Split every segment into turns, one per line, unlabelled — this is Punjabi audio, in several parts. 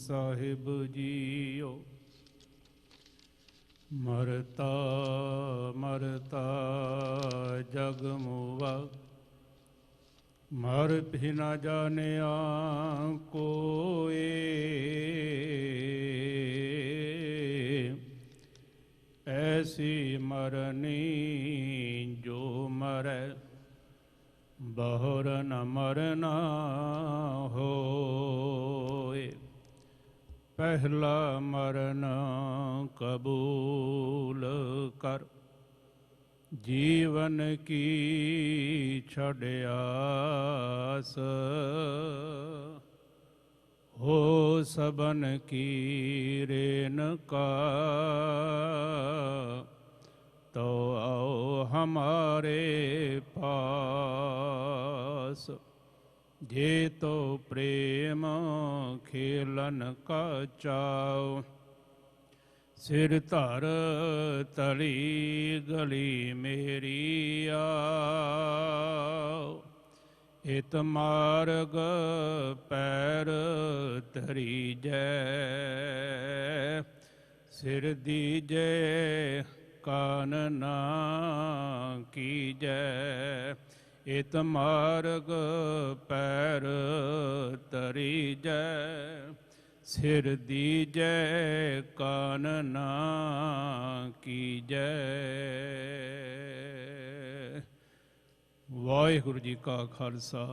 साहिब जियो। मरता मरता जग मुआ, मर भी न जानिया कोई। ऐसी मरनी जो मरै, बहुर न मरना होए। पहला मरण कबूल कर, जीवन की छड़ आस। हो सबन की रेन का, तो आओ हमारे पास। जे तो प्रेम खेलन का चाव, सिर धर तली गली मेरी आओ। इत मार्ग पैर धरी जय, सिर दीजे कान ना कीजै। इत मार्ग पैर तरी जय, सिर दीजै कान ना कीजै। वाहिगुरु जी का खालसा,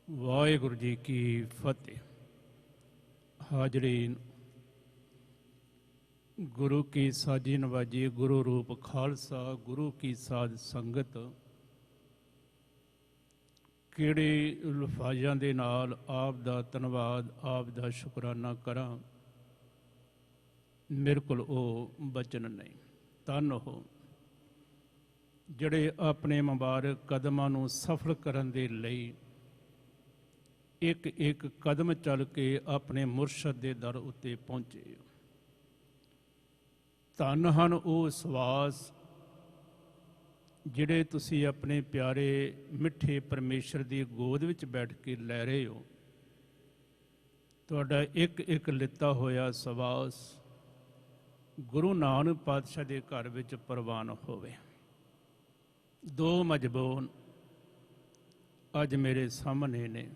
वाहिगुरु जी की फतेह। हाजरीन, गुरु की साजी नवाजी, गुरु रूप खालसा, गुरु की साध संगत ਕਿਹੜੇ ਲਫਾਜ਼ਾਂ ਦੇ ਨਾਲ ਆਪ ਦਾ ਧੰਨਵਾਦ, ਆਪ ਦਾ ਸ਼ੁਕਰਾਨਾ ਕਰਾਂ। ਮੇਰੇ ਕੋਲ ਉਹ ਬਚਨ ਨਹੀਂ। ਧੰਨ ਹੋ ਜਿਹੜੇ ਆਪਣੇ ਮੁਬਾਰਕ ਕਦਮਾਂ ਨੂੰ ਸਫਲ ਕਰਨ ਦੇ ਲਈ ਇੱਕ ਇੱਕ ਕਦਮ ਚੱਲ ਕੇ ਆਪਣੇ ਮੁਰਸ਼ਦ ਦੇ ਦਰ ਉੱਤੇ ਪਹੁੰਚੇ। ਧੰਨ ਹਨ ਉਹ ਸਵਾਸ ਜਿਹੜੇ ਤੁਸੀਂ ਆਪਣੇ ਪਿਆਰੇ ਮਿੱਠੇ ਪਰਮੇਸ਼ਰ ਦੀ ਗੋਦ ਵਿੱਚ ਬੈਠ ਕੇ ਲੈ ਰਹੇ ਹੋ। ਤੁਹਾਡਾ ਇੱਕ ਇੱਕ ਲਿੱਤਾ ਹੋਇਆ ਸਵਾਸ ਗੁਰੂ ਨਾਨਕ ਪਾਤਸ਼ਾਹ ਦੇ ਘਰ ਵਿੱਚ ਪ੍ਰਵਾਨ ਹੋਵੇ। ਦੋ ਮਜਬੂਨ ਅੱਜ ਮੇਰੇ ਸਾਹਮਣੇ ਨੇ।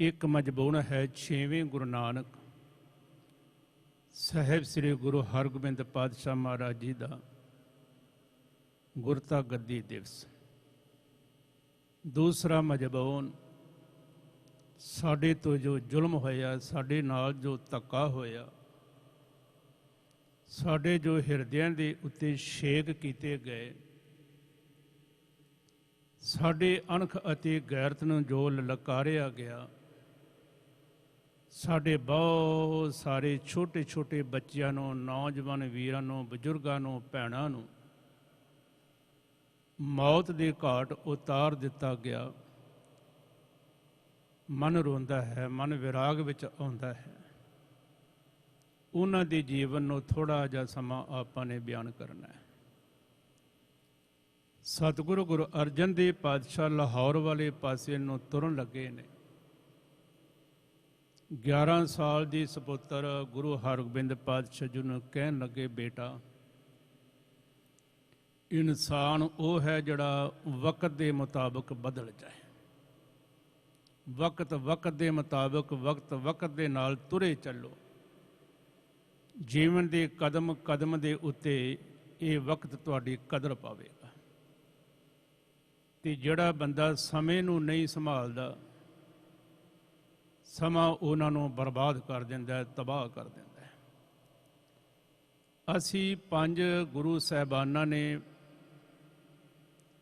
ਇੱਕ ਮਜਬੂਨ ਹੈ 6ਵੇਂ ਗੁਰੂ ਨਾਨਕ ਸਾਹਿਬ ਸ੍ਰੀ ਗੁਰੂ ਹਰਗੋਬਿੰਦ ਪਾਤਸ਼ਾਹ ਮਹਾਰਾਜ ਜੀ ਦਾ ਗੁਰਤਾ ਗੱਦੀ ਦਿਵਸ। ਦੂਸਰਾ ਮਜਬੂਨ ਸਾਡੇ ਤੋਂ ਜੋ ਜ਼ੁਲਮ ਹੋਇਆ, ਸਾਡੇ ਨਾਲ ਜੋ ਧੱਕਾ ਹੋਇਆ, ਸਾਡੇ ਜੋ ਹਿਰਦਿਆਂ ਦੇ ਉੱਤੇ ਛੇਕ ਕੀਤੇ ਗਏ, ਸਾਡੇ ਅਣਖ ਅਤੇ ਗੈਰਤ ਨੂੰ ਜੋ ਲਲਕਾਰਿਆ ਗਿਆ, ਸਾਡੇ ਬਹੁਤ ਸਾਰੇ ਛੋਟੇ ਛੋਟੇ ਬੱਚਿਆਂ ਨੂੰ, ਨੌਜਵਾਨ ਵੀਰਾਂ ਨੂੰ, ਬਜ਼ੁਰਗਾਂ ਨੂੰ, ਭੈਣਾਂ ਨੂੰ ਮੌਤ ਦੇ ਘਾਟ ਉਤਾਰ ਦਿੱਤਾ ਗਿਆ। ਮਨ ਰੋਂਦਾ ਹੈ, ਮਨ ਵਿਰਾਗ ਵਿੱਚ ਆਉਂਦਾ ਹੈ। ਉਹਨਾਂ ਦੇ ਜੀਵਨ ਨੂੰ ਥੋੜ੍ਹਾ ਜਿਹਾ ਸਮਾਂ ਆਪਾਂ ਨੇ ਬਿਆਨ ਕਰਨਾ ਹੈ। ਸਤਿਗੁਰੂ ਗੁਰੂ ਅਰਜਨ ਦੇਵ ਪਾਤਸ਼ਾਹ ਲਾਹੌਰ ਵਾਲੇ ਪਾਸੇ ਨੂੰ ਤੁਰਨ ਲੱਗੇ ਨੇ। 11 ਸਾਲ ਦੀ ਸਪੁੱਤਰ ਗੁਰੂ ਹਰਗੋਬਿੰਦ ਪਾਤਸ਼ਾਹ ਜੀ ਨੂੰ ਕਹਿਣ ਲੱਗੇ, ਬੇਟਾ, ਇਨਸਾਨ ਉਹ ਹੈ ਜਿਹੜਾ ਵਕਤ ਦੇ ਮੁਤਾਬਕ ਬਦਲ ਜਾਏ। ਵਕਤ ਵਕਤ ਦੇ ਮੁਤਾਬਕ, ਵਕਤ ਵਕਤ ਦੇ ਨਾਲ ਤੁਰੇ ਚੱਲੋ। ਜੀਵਨ ਦੇ ਕਦਮ ਕਦਮ ਦੇ ਉੱਤੇ ਇਹ ਵਕਤ ਤੁਹਾਡੀ ਕਦਰ ਪਾਵੇਗਾ। ਤੇ ਜਿਹੜਾ ਬੰਦਾ ਸਮੇਂ ਨੂੰ ਨਹੀਂ ਸੰਭਾਲਦਾ, ਸਮਾਂ ਉਹਨਾਂ ਨੂੰ ਬਰਬਾਦ ਕਰ ਦਿੰਦਾ, ਤਬਾਹ ਕਰ ਦਿੰਦਾ ਹੈ। ਅਸੀਂ 5 ਗੁਰੂ ਸਾਹਿਬਾਨਾਂ ਨੇ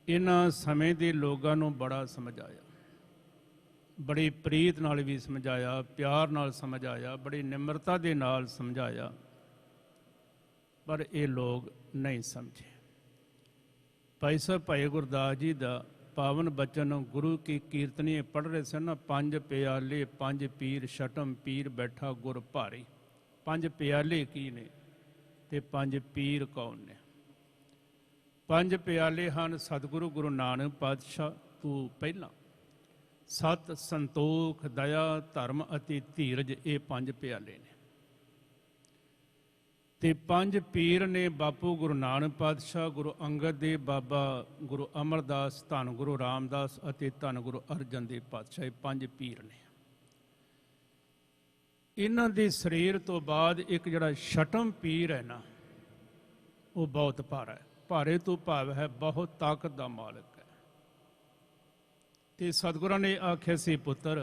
ਇਹਨਾਂ ਸਮੇਂ ਦੇ ਲੋਕਾਂ ਨੂੰ ਬੜਾ ਸਮਝਾਇਆ, ਬੜੀ ਪ੍ਰੀਤ ਨਾਲ ਵੀ ਸਮਝਾਇਆ, ਪਿਆਰ ਨਾਲ ਸਮਝਾਇਆ, ਬੜੀ ਨਿਮਰਤਾ ਦੇ ਨਾਲ ਸਮਝਾਇਆ, ਪਰ ਇਹ ਲੋਕ ਨਹੀਂ ਸਮਝੇ। ਭਾਈ ਸਾਹਿਬ ਭਾਈ ਗੁਰਦਾਸ ਜੀ ਦਾ ਪਾਵਨ ਬਚਨ ਗੁਰੂ ਕੀ ਕੀਰਤਨੀ ਪੜ੍ਹ ਰਹੇ ਸਨ ਨਾ, 5 ਪਿਆਲੇ 5 ਪੀਰ ਛਟਮ ਪੀਰ ਬੈਠਾ ਗੁਰ ਭਾਰੀ। 5 ਪਿਆਲੇ ਕੀ ਨੇ ਤੇ 5 ਪੀਰ ਕੌਣ ਨੇ? 5 ਪਿਆਲੇ ਹਨ ਸਤਿਗੁਰੂ ਗੁਰੂ ਨਾਨਕ ਪਾਤਸ਼ਾਹ ਤੋਂ ਪਹਿਲਾਂ, ਸਤ, ਸੰਤੋਖ, ਦਇਆ, ਧਰਮ ਅਤੇ ਧੀਰਜ, ਇਹ 5 ਪਿਆਲੇ ਨੇ। ਤੇ 5 ਪੀਰ ਨੇ ਬਾਪੂ ਗੁਰੂ ਨਾਨਕ ਪਾਤਸ਼ਾਹ, ਗੁਰੂ ਅੰਗਦ ਦੇਵ ਬਾਬਾ, ਗੁਰੂ ਅਮਰਦਾਸ, ਧੰਨ ਗੁਰੂ ਰਾਮਦਾਸ ਅਤੇ ਧੰਨ ਗੁਰੂ ਅਰਜਨ ਦੇਵ ਪਾਤਸ਼ਾਹ। ਇਹ 5 ਪੀਰ ਨੇ। ਇਹਨਾਂ ਦੇ ਸਰੀਰ ਤੋਂ ਬਾਅਦ ਇੱਕ ਜਿਹੜਾ ਛਟਮ ਪੀਰ ਹੈ ਨਾ, ਉਹ ਬਹੁਤ ਭਾਰਾ ਹੈ। ਭਾਰੇ ਤੋਂ ਭਾਵ ਹੈ ਬਹੁਤ ਤਾਕਤ ਦਾ ਮਾਲਕ ਹੈ। ਤੇ ਸਤਿਗੁਰਾਂ ਨੇ ਆਖਿਆ ਸੀ, ਪੁੱਤਰ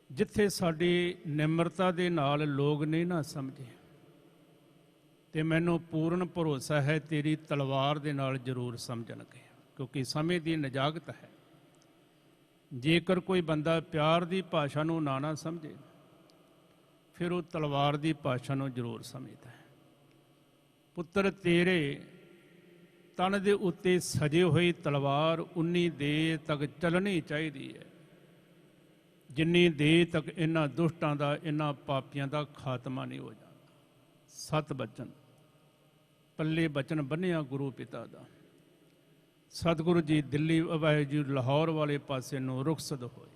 ਜਿੱਥੇ ਸਾਡੀ ਨਿਮਰਤਾ ਦੇ ਨਾਲ ਲੋਕ ਨਹੀਂ ਨਾ ਸਮਝੇ, ਤੇ ਮੈਨੂੰ ਪੂਰਨ ਭਰੋਸਾ ਹੈ ਤੇਰੀ ਤਲਵਾਰ ਦੇ ਨਾਲ ਜ਼ਰੂਰ ਸਮਝਣਗੇ, ਕਿਉਂਕਿ ਸਮੇਂ ਦੀ ਨਜਾਕਤ ਹੈ। ਜੇਕਰ ਕੋਈ ਬੰਦਾ ਪਿਆਰ ਦੀ ਭਾਸ਼ਾ ਨੂੰ ਨਾ ਸਮਝੇ, ਫਿਰ ਉਹ ਤਲਵਾਰ ਦੀ ਭਾਸ਼ਾ ਨੂੰ ਜ਼ਰੂਰ ਸਮਝਦਾ ਹੈ। ਪੁੱਤਰ ਤੇਰੇ ਤਨ ਦੇ ਉੱਤੇ ਸਜੇ ਹੋਈ ਤਲਵਾਰ ਉਨੀ ਦੇਰ ਤੱਕ ਚੱਲਣੀ ਚਾਹੀਦੀ ਹੈ ਜਿੰਨੀ ਦੇਰ ਤੱਕ ਇਹਨਾਂ ਦੁਸ਼ਟਾਂ ਦਾ, ਇਹਨਾਂ ਪਾਪੀਆਂ ਦਾ ਖਾਤਮਾ ਨਹੀਂ ਹੋ ਜਾਂਦਾ। 7 ਬਚਨ ਪੱਲੇ ਬਚਨ ਬੰਨਿਆ ਗੁਰੂ ਪਿਤਾ ਦਾ। ਸਤਿਗੁਰੂ ਜੀ ਦਿੱਲੀ ਜੀ ਲਾਹੌਰ ਵਾਲੇ ਪਾਸੇ ਨੂੰ ਰੁਖਸਤ ਹੋਏ।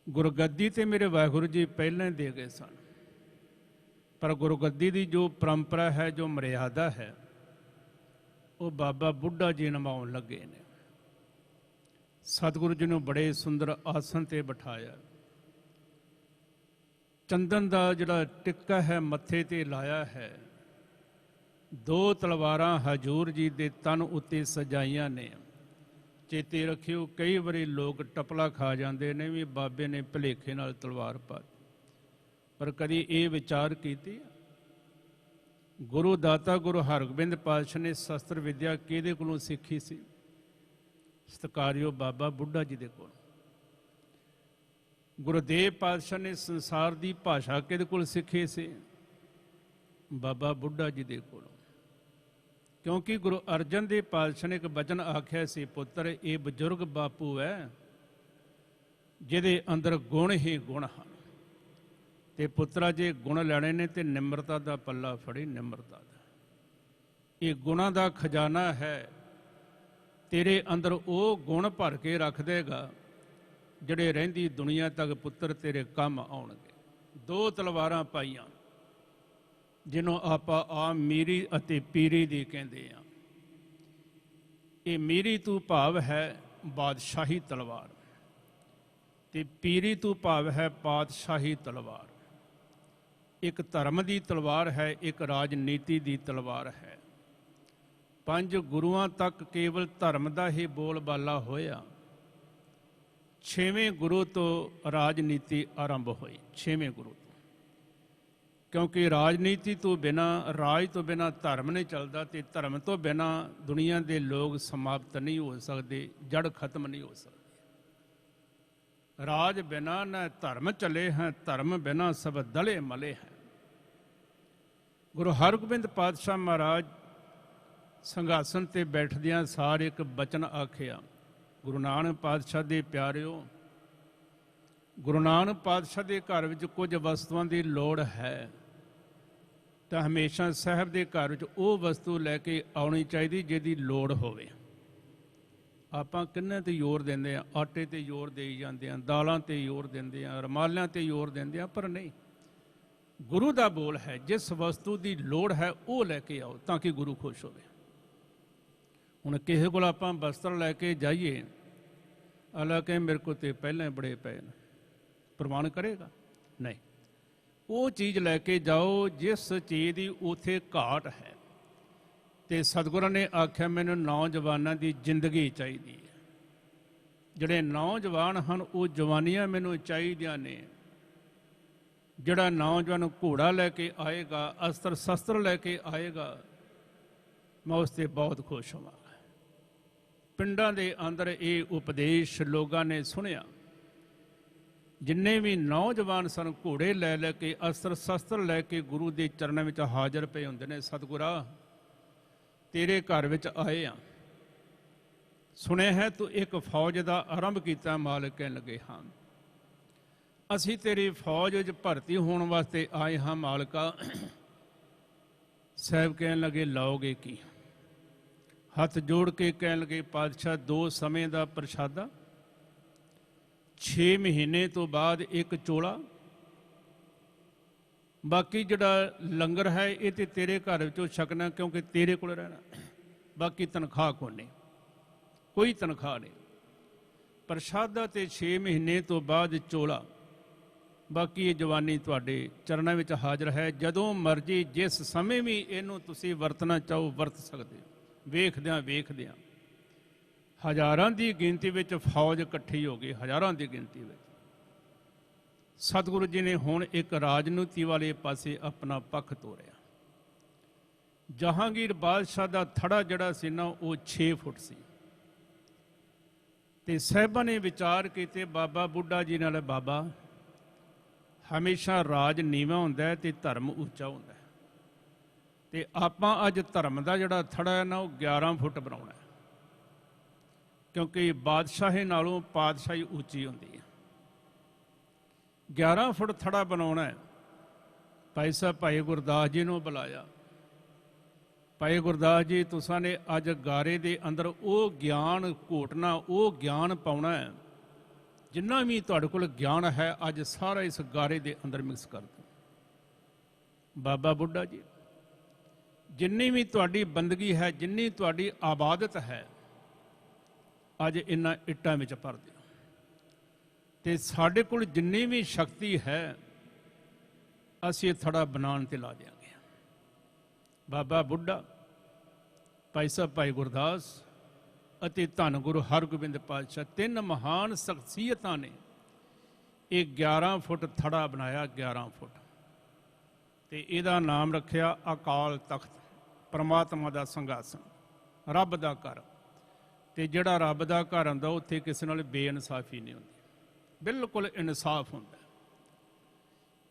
ਗੁਰਗੱਦੀ ਤੇ ਮੇਰੇ ਵਾਹਿਗੁਰੂ ਜੀ ਪਹਿਲਾਂ ਹੀ ਦੇ ਗਏ ਸਨ, ਪਰ ਗੁਰਗੱਦੀ ਦੀ ਜੋ ਪਰੰਪਰਾ ਹੈ, ਜੋ ਮਰਿਆਦਾ ਹੈ, ਉਹ ਬਾਬਾ ਬੁੱਢਾ ਜੀ ਨਿਭਾਉਣ ਲੱਗੇ ਨੇ। ਸਤਿਗੁਰੂ ਜੀ ਨੂੰ ਬੜੇ ਸੁੰਦਰ ਆਸਣ ਤੇ ਬਿਠਾਇਆ। ਚੰਦਨ ਦਾ ਜਿਹੜਾ ਟਿੱਕਾ ਹੈ ਮੱਥੇ ਤੇ ਲਾਇਆ ਹੈ। 2 ਤਲਵਾਰਾਂ ਹਜੂਰ ਜੀ ਦੇ ਤਨ ਉੱਤੇ ਸਜਾਈਆਂ ਨੇ। ਚੇਤੇ ਰੱਖਿਓ, ਕਈ ਵਾਰੀ ਲੋਕ ਟਪਲਾ ਖਾ ਜਾਂਦੇ ਨੇ ਵੀ ਬਾਬੇ ਨੇ ਭੁਲੇਖੇ ਨਾਲ ਤਲਵਾਰ ਪਾ, ਪਰ ਕਦੀ ਇਹ ਵਿਚਾਰ ਕੀਤੀ? ਗੁਰੂ ਦਾਤਾ ਗੁਰੂ ਹਰਗੋਬਿੰਦ ਪਾਤਸ਼ਾਹ ਨੇ ਸ਼ਸਤਰ ਵਿਦਿਆ ਕਿਹਦੇ ਕੋਲੋਂ ਸਿੱਖੀ ਸੀ? ਸਤਿਕਾਰਿਓ ਬਾਬਾ ਬੁੱਢਾ ਜੀ ਦੇ ਕੋਲ। ਗੁਰਦੇਵ ਪਾਤਸ਼ਾਹ ਨੇ ਸੰਸਾਰ ਦੀ ਭਾਸ਼ਾ ਕਿਹਦੇ ਕੋਲ ਸਿੱਖੀ ਸੀ? ਬਾਬਾ ਬੁੱਢਾ ਜੀ ਦੇ ਕੋਲੋਂ। ਕਿਉਂਕਿ ਗੁਰੂ ਅਰਜਨ ਦੇਵ ਪਾਤਸ਼ਾਹ ਨੇ ਇੱਕ ਬਚਨ ਆਖਿਆ ਸੀ, ਪੁੱਤਰ ਇਹ ਬਜ਼ੁਰਗ ਬਾਪੂ ਹੈ ਜਿਹਦੇ ਅੰਦਰ ਗੁਣ ਹੀ ਗੁਣ ਹਨ। ਤੇ ਪੁੱਤਰਾ ਜੇ ਗੁਣ ਲੈਣੇ ਨੇ ਤੇ ਨਿਮਰਤਾ ਦਾ ਪੱਲਾ ਫੜੀ, ਨਿਮਰਤਾ ਦਾ। ਇਹ ਗੁਣਾਂ ਦਾ ਖਜ਼ਾਨਾ ਹੈ। ਤੇਰੇ ਅੰਦਰ ਉਹ ਗੁਣ ਭਰ ਕੇ ਰੱਖ ਦੇਗਾ ਜਿਹੜੇ ਰਹਿੰਦੀ ਦੁਨੀਆ ਤੱਕ ਪੁੱਤਰ ਤੇਰੇ ਕੰਮ ਆਉਣਗੇ। 2 ਤਲਵਾਰਾਂ ਪਾਈਆਂ, ਜਿਹਨੂੰ ਆਪਾਂ ਆ ਮੀਰੀ ਅਤੇ ਪੀਰੀ ਦੀ ਕਹਿੰਦੇ ਆ। ਇਹ ਮੀਰੀ ਤੋਂ ਭਾਵ ਹੈ ਬਾਦਸ਼ਾਹੀ ਤਲਵਾਰ, ਤੇ ਪੀਰੀ ਤੋਂ ਭਾਵ ਹੈ ਪਾਤਸ਼ਾਹੀ ਤਲਵਾਰ। ਇੱਕ ਧਰਮ ਦੀ ਤਲਵਾਰ ਹੈ, ਇੱਕ ਰਾਜਨੀਤੀ ਦੀ ਤਲਵਾਰ ਹੈ। 5 ਗੁਰੂਆਂ ਤੱਕ ਕੇਵਲ ਧਰਮ ਦਾ ਹੀ ਬੋਲਬਾਲਾ ਹੋਇਆ। 6ਵੇਂ ਗੁਰੂ ਤੋਂ ਰਾਜਨੀਤੀ ਆਰੰਭ ਹੋਈ। 6ਵੇਂ ਗੁਰੂ ਤੋਂ, ਕਿਉਂਕਿ ਰਾਜਨੀਤੀ ਤੋਂ ਬਿਨਾਂ, ਰਾਜ ਤੋਂ ਬਿਨਾਂ ਧਰਮ ਨਹੀਂ ਚੱਲਦਾ, ਤੇ ਧਰਮ ਤੋਂ ਬਿਨਾਂ ਦੁਨੀਆ ਦੇ ਲੋਕ ਸਮਾਪਤ ਨਹੀਂ ਹੋ ਸਕਦੇ, ਜੜ ਖਤਮ ਨਹੀਂ ਹੋ ਸਕਦੀ। ਰਾਜ ਬਿਨਾਂ ਨਾ ਧਰਮ ਚਲੇ ਹੈ, ਧਰਮ ਬਿਨਾਂ ਸਭ ਦਲੇ ਮਲੇ ਹੈ। ਗੁਰੂ ਹਰਗੋਬਿੰਦ ਪਾਤਸ਼ਾਹ ਮਹਾਰਾਜ ਸਿੰਘਾਸਨ ਤੇ ਬੈਠਦਿਆਂ ਸਾਰ ਇੱਕ ਬਚਨ ਆਖਿਆ। ਗੁਰੂ ਨਾਨਕ ਪਾਤਸ਼ਾਹ ਦੇ ਪਿਆਰਿਓ, ਗੁਰੂ ਨਾਨਕ ਪਾਤਸ਼ਾਹ ਦੇ ਘਰ ਵਿੱਚ ਕੁਝ ਵਸਤੂਆਂ ਦੀ ਲੋੜ ਹੈ, ਤਾਂ ਹਮੇਸ਼ਾ ਸਾਹਿਬ ਦੇ ਘਰ ਵਿੱਚ ਉਹ ਵਸਤੂ ਲੈ ਕੇ ਆਉਣੀ ਚਾਹੀਦੀ ਜਿਹਦੀ ਲੋੜ ਹੋਵੇ। ਆਪਾਂ ਕਿੰਨੇ ਤੇ ਜ਼ੋਰ ਦਿੰਦੇ ਆ? ਆਟੇ ਤੇ ਜ਼ੋਰ ਦੇਈ ਜਾਂਦੇ ਆ, ਦਾਲਾਂ ਤੇ ਜ਼ੋਰ ਦਿੰਦੇ ਆ, ਰੁਮਾਲਿਆਂ ਤੇ ਜ਼ੋਰ ਦਿੰਦੇ ਆ, ਪਰ ਨਹੀਂ। ਗੁਰੂ ਦਾ ਬੋਲ ਹੈ, ਜਿਸ ਵਸਤੂ ਦੀ ਲੋੜ ਹੈ ਉਹ ਲੈ ਕੇ ਆਓ ਤਾਂ ਕਿ ਗੁਰੂ ਖੁਸ਼ ਹੋਵੇ। ਹੁਣ ਕਿਸੇ ਕੋਲ ਆਪਾਂ ਵਸਤਰ ਲੈ ਕੇ ਜਾਈਏ, ਹਾਲਾਂਕਿ ਮੇਰੇ ਕੋਲ ਤੇ ਪਹਿਲਾਂ ਹੀ ਬੜੇ ਪਏ ਨੇ, ਪ੍ਰਮਾਣ ਕਰੇਗਾ? ਨਹੀਂ। ਉਹ ਚੀਜ਼ ਲੈ ਕੇ ਜਾਓ ਜਿਸ ਚੀਜ਼ ਦੀ ਉੱਥੇ ਘਾਟ ਹੈ। ਤੇ ਸਤਿਗੁਰਾਂ ਨੇ ਆਖਿਆ, ਮੈਨੂੰ ਨੌਜਵਾਨਾਂ ਦੀ ਜ਼ਿੰਦਗੀ ਚਾਹੀਦੀ ਹੈ। ਜਿਹੜੇ ਨੌਜਵਾਨ ਹਨ ਉਹ ਜਵਾਨੀਆਂ ਮੈਨੂੰ ਚਾਹੀਦੀਆਂ ਨੇ। ਜਿਹੜਾ ਨੌਜਵਾਨ ਘੋੜਾ ਲੈ ਕੇ ਆਏਗਾ, ਅਸਤਰ ਸ਼ਸਤਰ ਲੈ ਕੇ ਆਏਗਾ, ਮੈਂ ਉਸ 'ਤੇ ਬਹੁਤ ਖੁਸ਼ ਹੋਵਾਂਗਾ। ਪਿੰਡਾਂ ਦੇ ਅੰਦਰ ਇਹ ਉਪਦੇਸ਼ ਲੋਕਾਂ ਨੇ ਸੁਣਿਆ। ਜਿੰਨੇ ਵੀ ਨੌਜਵਾਨ ਸਨ ਘੋੜੇ ਲੈ ਲੈ ਕੇ, ਅਸਤਰ ਸ਼ਸਤਰ ਲੈ ਕੇ ਗੁਰੂ ਦੇ ਚਰਨਾਂ ਵਿੱਚ ਹਾਜ਼ਰ ਪਏ ਹੁੰਦੇ ਨੇ। ਸਤਿਗੁਰਾ ਤੇਰੇ ਘਰ ਵਿੱਚ ਆਏ ਆ, ਸੁਣਿਆ ਹੈ ਤੂੰ ਇੱਕ ਫੌਜ ਦਾ ਆਰੰਭ ਕੀਤਾ। ਮਾਲਕ ਕਹਿਣ ਲੱਗੇ, ਹਾਂ ਅਸੀਂ ਤੇਰੀ ਫੌਜ ਵਿੱਚ ਭਰਤੀ ਹੋਣ ਵਾਸਤੇ ਆਏ ਹਾਂ ਮਾਲਕਾ। ਸਾਹਿਬ ਕਹਿਣ ਲੱਗੇ, ਲਾਓਗੇ ਕੀ? ਹੱਥ ਜੋੜ ਕੇ ਕਹਿਣ ਲੱਗੇ, ਪਾਤਸ਼ਾਹ 2 ਸਮੇਂ ਦਾ ਪ੍ਰਸ਼ਾਦਾ, 6 ਮਹੀਨੇ ਤੋਂ ਬਾਅਦ ਇੱਕ ਚੋਲਾ, ਬਾਕੀ ਜਿਹੜਾ ਲੰਗਰ ਹੈ ਇਹ ਤੇ ਤੇਰੇ ਘਰ ਵਿੱਚੋਂ ਛਕਣਾ, ਕਿਉਂਕਿ ਤੇਰੇ ਕੋਲ ਰਹਿਣਾ, ਬਾਕੀ ਤਨਖਾਹ ਕੋਈ ਤਨਖਾਹ ਨਹੀਂ। ਪ੍ਰਸ਼ਾਦਾ ਤੇ 6 ਮਹੀਨੇ ਤੋਂ ਬਾਅਦ ਚੋਲਾ, ਬਾਕੀ ਇਹ ਜਵਾਨੀ ਤੁਹਾਡੇ ਚਰਨਾਂ ਵਿੱਚ ਹਾਜ਼ਰ ਹੈ। ਜਦੋਂ ਮਰਜ਼ੀ ਜਿਸ ਸਮੇਂ ਵੀ ਇਹਨੂੰ ਤੁਸੀਂ ਵਰਤਣਾ ਚਾਹੋ ਵਰਤ ਸਕਦੇ ਹੋ। ਵੇਖਦਿਆਂ ਹਜ਼ਾਰਾਂ ਦੀ ਗਿਣਤੀ ਵਿੱਚ ਫੌਜ ਇਕੱਠੀ ਹੋ ਗਈ, ਹਜ਼ਾਰਾਂ ਦੀ ਗਿਣਤੀ ਵਿੱਚ। ਸਤਿਗੁਰੂ ਜੀ ਨੇ ਹੁਣ ਇੱਕ ਰਾਜਨੀਤੀ ਵਾਲੇ ਪਾਸੇ ਆਪਣਾ ਪੱਖ ਤੋਰਿਆ। ਜਹਾਂਗੀਰ ਬਾਦਸ਼ਾਹ ਦਾ ਥੜਾ ਜਿਹੜਾ ਸੀ ਨਾ ਉਹ 6 ਫੁੱਟ ਸੀ, ਤੇ ਸਾਹਿਬਾਂ ਨੇ ਵਿਚਾਰ ਕੀਤੇ, ਬਾਬਾ ਬੁੱਢਾ ਜੀ ਨਾਲ, ਬਾਬਾ ਹਮੇਸ਼ਾ ਰਾਜ ਨੀਵਾਂ ਹੁੰਦਾ ਤੇ ਧਰਮ ਉੱਚਾ ਹੁੰਦਾ, ਤੇ ਆਪਾਂ ਅੱਜ ਧਰਮ ਦਾ ਜਿਹੜਾ ਥੜਾ ਹੈ ਨਾ ਉਹ 11 ਫੁੱਟ ਬਣਾਉਣਾ, ਕਿਉਂਕਿ ਬਾਦਸ਼ਾਹੀ ਨਾਲੋਂ ਪਾਤਸ਼ਾਹੀ ਉੱਚੀ ਹੁੰਦੀ ਹੈ। 11 ਫੁੱਟ ਥੜਾ ਬਣਾਉਣਾ ਹੈ। ਭਾਈ ਸਾਹਿਬ ਭਾਈ ਗੁਰਦਾਸ ਜੀ ਨੂੰ ਬੁਲਾਇਆ। ਭਾਈ ਗੁਰਦਾਸ ਜੀ, ਤੁਸਾਂ ਨੇ ਅੱਜ ਗਾਰੇ ਦੇ ਅੰਦਰ ਉਹ ਗਿਆਨ ਘੋਟਣਾ, ਉਹ ਗਿਆਨ ਪਾਉਣਾ ਹੈ, ਜਿੰਨਾ ਵੀ ਤੁਹਾਡੇ ਕੋਲ ਗਿਆਨ ਹੈ ਅੱਜ ਸਾਰਾ ਇਸ ਗਾਰੇ ਦੇ ਅੰਦਰ ਮਿਕਸ ਕਰ ਦਿਓ। ਬਾਬਾ ਬੁੱਢਾ ਜੀ, ਜਿੰਨੀ ਵੀ ਤੁਹਾਡੀ ਬੰਦਗੀ ਹੈ, ਜਿੰਨੀ ਤੁਹਾਡੀ ਆਬਾਦਤ ਹੈ, ਅੱਜ ਇਹਨਾਂ ਇੱਟਾਂ ਵਿੱਚ ਭਰ ਦਿਓ, ਤੇ ਸਾਡੇ ਕੋਲ ਜਿੰਨੀ ਵੀ ਸ਼ਕਤੀ ਹੈ ਅਸੀਂ ਇਹ ਥੜਾ ਬਣਾਉਣ ਤੇ ਲਾ ਦਿਆਂਗੇ। ਬਾਬਾ ਬੁੱਢਾ, ਭਾਈ ਸਾਹਿਬ ਭਾਈ ਗੁਰਦਾਸ ਅਤੇ ਧੰਨ ਗੁਰੂ ਹਰਗੋਬਿੰਦ ਪਾਤਸ਼ਾਹ, 3 ਮਹਾਨ ਸ਼ਖਸੀਅਤਾਂ ਨੇ ਇਹ 11 ਫੁੱਟ ਥੜਾ ਬਣਾਇਆ, 11 ਫੁੱਟ, ਤੇ ਇਹਦਾ ਨਾਮ ਰੱਖਿਆ ਅਕਾਲ ਤਖਤ, ਪਰਮਾਤਮਾ ਦਾ ਸਿੰਘਾਸਨ, ਰੱਬ ਦਾ ਘਰ। ਤੇ ਜਿਹੜਾ ਰੱਬ ਦਾ ਘਰ ਹੁੰਦਾ ਉੱਥੇ ਕਿਸੇ ਨਾਲ ਬੇਇਨਸਾਫੀ ਨਹੀਂ ਹੁੰਦੀ, ਬਿਲਕੁਲ ਇਨਸਾਫ ਹੁੰਦਾ।